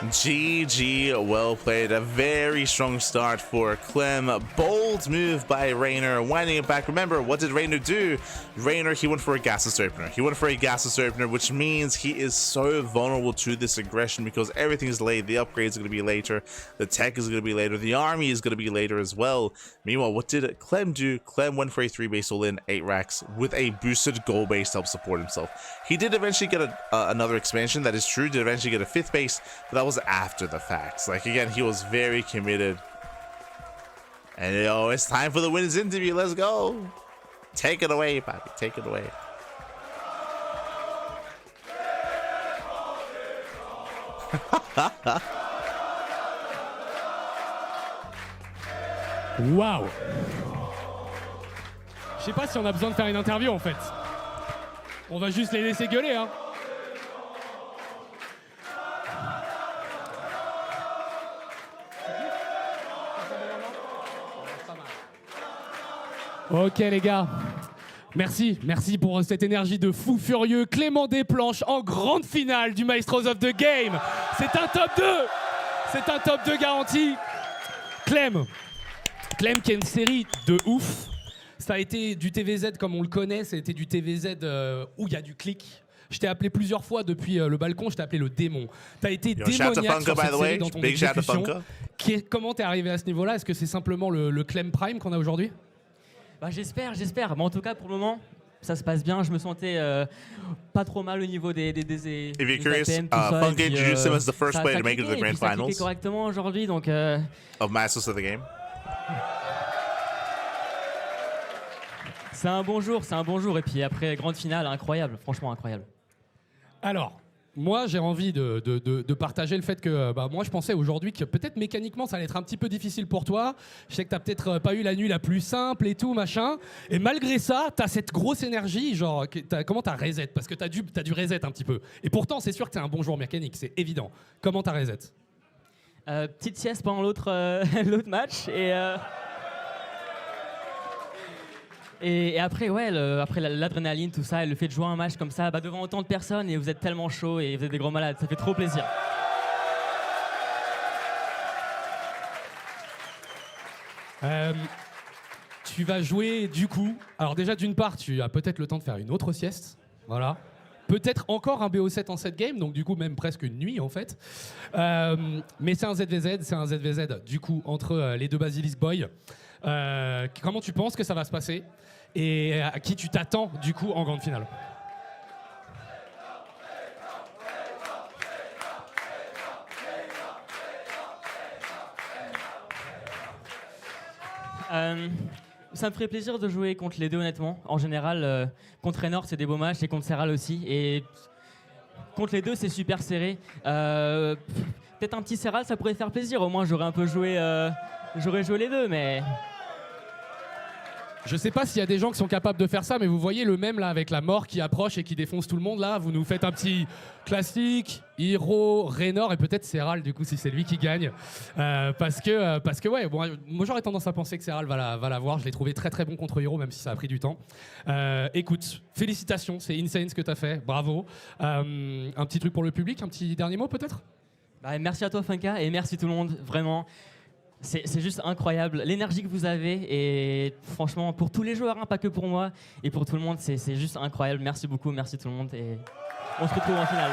Speaker 1: GG, well played. A very strong start for Clem. Bold move by Reynor, winding it back. Remember, what did Reynor do? Reynor, he went for a gasless opener. He went for a gasless opener, which means he is so vulnerable to this aggression because everything is late. The upgrades are going to be later. The tech is going to be later. The army is going to be later as well. Meanwhile, what did Clem do? Clem went for a 3-base all-in, 8 racks with a boosted goal base to help support himself. He did eventually get another expansion. That is true. Did eventually get a 5th base, but that was after the facts. Like, again, he was very committed. And yo, it's time for the winners interview. Let's go. Take it away, Pappy. Take it away.
Speaker 3: Waouh. Je sais pas si on a besoin de faire une interview en fait. On va juste les laisser gueuler, hein. Ok les gars, merci pour cette énergie de fou furieux. Clément Desplanches en grande finale du Maestros of the Game. C'est un top 2. C'est un top 2 garanti. Clem qui a une série de ouf. Ça a été du TVZ comme on le connaît, ça a été du TVZ où il y a du clic. Je t'ai appelé plusieurs fois depuis le balcon, je t'ai appelé le démon. T'as été démoniaque sur cette série dans ton exécution. Comment t'es arrivé à ce niveau-là? Est-ce que c'est simplement le Clem Prime qu'on a aujourd'hui?
Speaker 4: Bah, j'espère. Mais en tout cas, pour le moment, ça se passe bien. Je me sentais pas trop mal au niveau des
Speaker 1: If you're curious, Funky introduced him as the first player to make it to the grand finals.
Speaker 4: Correctement aujourd'hui, donc.
Speaker 1: Of Masters of the Game.
Speaker 4: C'est un bon jour. Et puis après, grande finale, incroyable, franchement incroyable.
Speaker 3: Alors, moi, j'ai envie de partager le fait que moi, je pensais aujourd'hui que peut-être mécaniquement, ça allait être un petit peu difficile pour toi. Je sais que t'as peut-être pas eu la nuit la plus simple et tout, machin. Et malgré ça, t'as cette grosse énergie, genre, comment t'as reset? Parce que t'as dû reset un petit peu. Et pourtant, c'est sûr que t'es un bon joueur mécanique, c'est évident. Comment t'as reset?
Speaker 4: Petite sieste pendant l'autre match et après, ouais, après l'adrénaline, tout ça, et le fait de jouer un match comme ça, devant autant de personnes, et vous êtes tellement chaud et vous êtes des gros malades, ça fait trop plaisir.
Speaker 3: Tu vas jouer du coup. Alors déjà, d'une part, tu as peut-être le temps de faire une autre sieste. Voilà. Peut-être encore un BO7 en 7 games, donc du coup même presque une nuit en fait. Mais c'est un ZvZ du coup entre les deux Basilisk Boys. Comment tu penses que ça va se passer et à qui tu t'attends du coup en grande finale?
Speaker 4: Ça me ferait plaisir de jouer contre les deux honnêtement. En général, contre Reynor c'est des beaux matchs et contre Serral aussi. Et contre les deux c'est super serré. Peut-être un petit Serral ça pourrait faire plaisir. Au moins j'aurais un peu joué, j'aurais joué les deux, mais...
Speaker 3: Je sais pas s'il y a des gens qui sont capables de faire ça, mais vous voyez le même là avec la mort qui approche et qui défonce tout le monde là. Vous nous faites un petit classique, Hiro, Reynor et peut-être Serral du coup si c'est lui qui gagne. Parce que ouais, bon, moi j'aurais tendance à penser que Serral va la voir. Je l'ai trouvé très très bon contre Hiro même si ça a pris du temps. Écoute, félicitations, c'est insane ce que t'as fait, bravo. Un petit truc pour le public, un petit dernier mot peut-être?
Speaker 4: Merci à toi Funka et merci tout le monde, vraiment. C'est juste incroyable, l'énergie que vous avez et franchement pour tous les joueurs, hein, pas que pour moi et pour tout le monde, c'est juste incroyable. Merci beaucoup, merci tout le monde et on se retrouve en finale.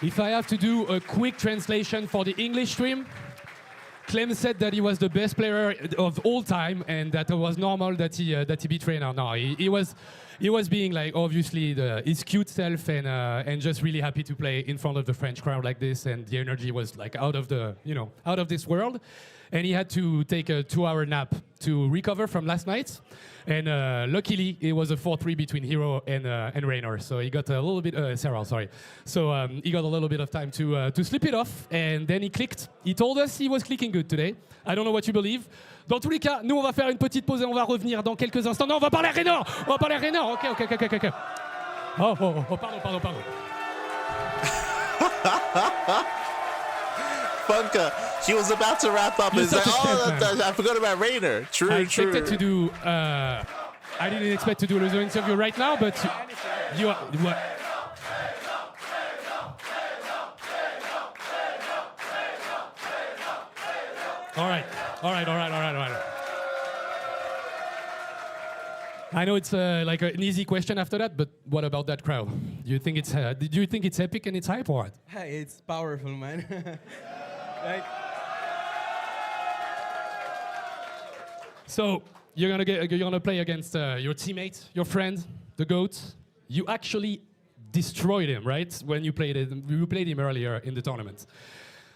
Speaker 3: If I have to do a quick translation for the English stream, Clem said that he was the best player of all time, and that it was normal that he beat Reynor. No, he was being like obviously his cute self and just really happy to play in front of the French crowd like this, and the energy was like out of this world. And he had to take a 2-hour nap to recover from last night. And luckily, it was a 4-3 between Hero and Reynor. So he got a little bit, Sarah, sorry. So he got a little bit of time to slip it off. And then he clicked. He told us he was clicking good today. I don't know what you believe. Dans tous les cas, nous, on va faire une petite pause et on va revenir dans quelques instants. Non, on va parler à Reynor. On va parler à Reynor. OK. Oh, pardon.
Speaker 1: Funka, he was about to wrap up. He's like, I forgot about Reynor. True.
Speaker 3: I expected to do. I didn't expect to do a interview right now, but you are. What? All right. I know it's like an easy question after that, but what about that crowd? Do you think it's epic and it's hype or what?
Speaker 5: Hey, it's powerful, man.
Speaker 3: So you're gonna play against your teammate, your friend, the GOAT. You actually destroyed him, right? When you played him earlier in the tournament.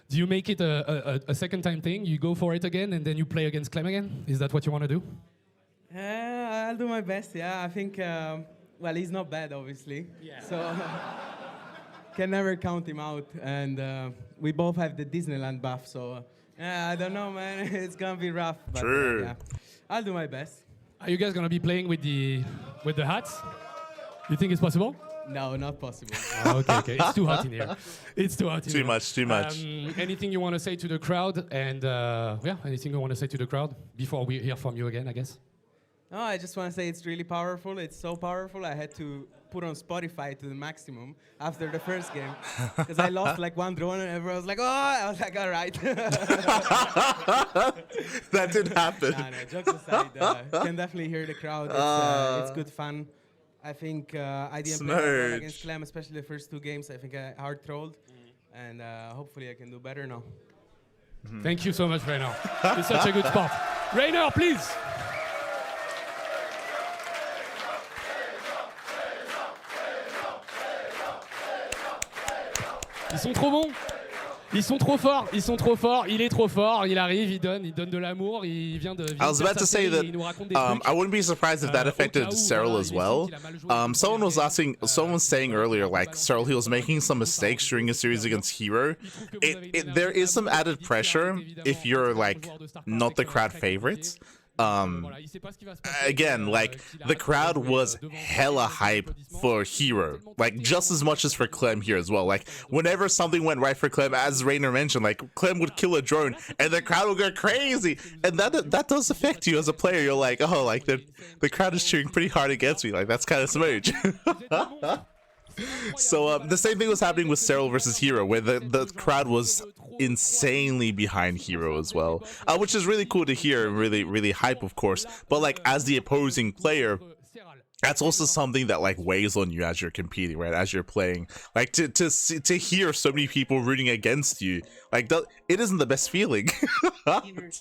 Speaker 3: Do you make it a second time thing? You go for it again and then you play against Clem again? Is that what you want to do?
Speaker 5: I'll do my best. Yeah, I think. Well, he's not bad, obviously. Yeah. So can never count him out. And we both have the Disneyland buff, so I don't know, man. It's gonna be rough. But,
Speaker 1: True.
Speaker 5: Yeah, I'll do my best.
Speaker 3: Are you guys gonna be playing with the hats? You think it's possible?
Speaker 5: No, not possible.
Speaker 3: Okay. It's too hot in here.
Speaker 1: Too much.
Speaker 3: Anything you want to say to the crowd? And anything you want to say to the crowd before we hear from you again, I guess?
Speaker 5: No, I just want to say it's really powerful. It's so powerful. I had to put on Spotify to the maximum after the first game because I lost like one drone and everyone was like, oh, I was like, all right.
Speaker 1: That did happen.
Speaker 5: No, jokes aside, you can definitely hear the crowd. It's good fun. I think I didn't play well against Clem, especially the first 2 games. I think I hard trolled, and hopefully I can do better now.
Speaker 3: Thank you so much, Reynor. It's such a good spot. Reynor, please. Ils sont trop bons. Ils sont trop forts. Il est trop fort. Il arrive, il donne de l'amour. Il vient de.
Speaker 1: I was about to say that I wouldn't be surprised if that affected Cyril as well. Someone was saying earlier, like Cyril, he was making some mistakes during a series against Hero. There is some added pressure if you're like not the crowd favorites. Again, like the crowd was hella hype for Hero, like just as much as for Clem here as well. Like whenever something went right for Clem, as Reynor mentioned, like Clem would kill a drone and the crowd would go crazy, and that does affect you as a player. You're like, oh, like the crowd is cheering pretty hard against me. Like that's kind of smooch. So the same thing was happening with Cyril versus Hero, where the crowd was insanely behind Hero as well, which is really cool to hear, really hype, of course. But like as the opposing player, that's also something that like weighs on you as you're competing, right? As you're playing, like to hear so many people rooting against you, like it isn't the best feeling.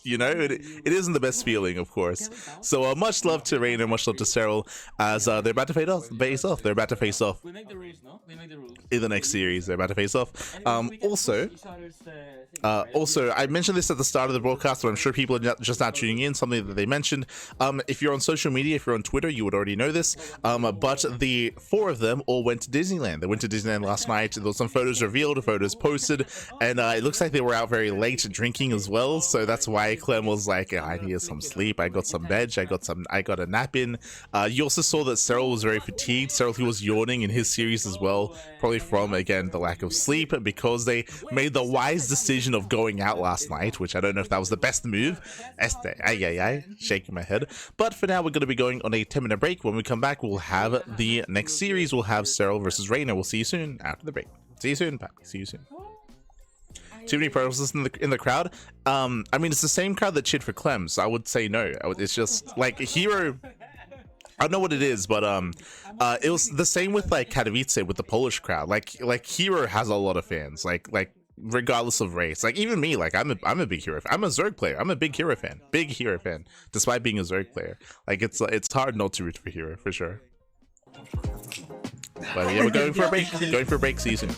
Speaker 1: You know, it isn't the best feeling, of course. So much love to Reynor, much love to Cyril, as they're about to face off. They're about to face off.
Speaker 6: We make the rules, no? We make the rules.
Speaker 1: In the next series, they're about to face off. Also, I mentioned this at the start of the broadcast, but I'm sure people are just not tuning in. Something that they mentioned. If you're on social media, if you're on Twitter, you would already know this. But the 4 of them all went to Disneyland. They went to Disneyland last night. There were some photos revealed, photos posted, and it looks like they were out very late drinking as well. So that's why Clem was like, I need some sleep. I got some veg. I got a nap in. You also saw that Cyril was very fatigued. Cyril, he was yawning in his series as well, probably from, again, the lack of sleep, because they made the wise decision of going out last night, which I don't know if that was the best move. Shaking my head. But for now, we're going to be going on a 10-minute break. When we come back, we'll have the next series. We'll have Cyril versus Reynor. We'll see you soon after the break. See you soon, Pat. See you soon. Too many protests in the crowd. I mean, it's the same crowd that cheered for Clem, so I would say no. It's just like Hero. I don't know what it is, but it was the same with like Katowice with the Polish crowd. Like Hero has a lot of fans. Like regardless of race. Like even me, like I'm a big Hero fan. I'm a Zerg player. I'm a big Hero fan. Big Hero fan. Despite being a Zerg player. Like it's hard not to root for Hero for sure. But yeah, we're going for a break. Going for a break season.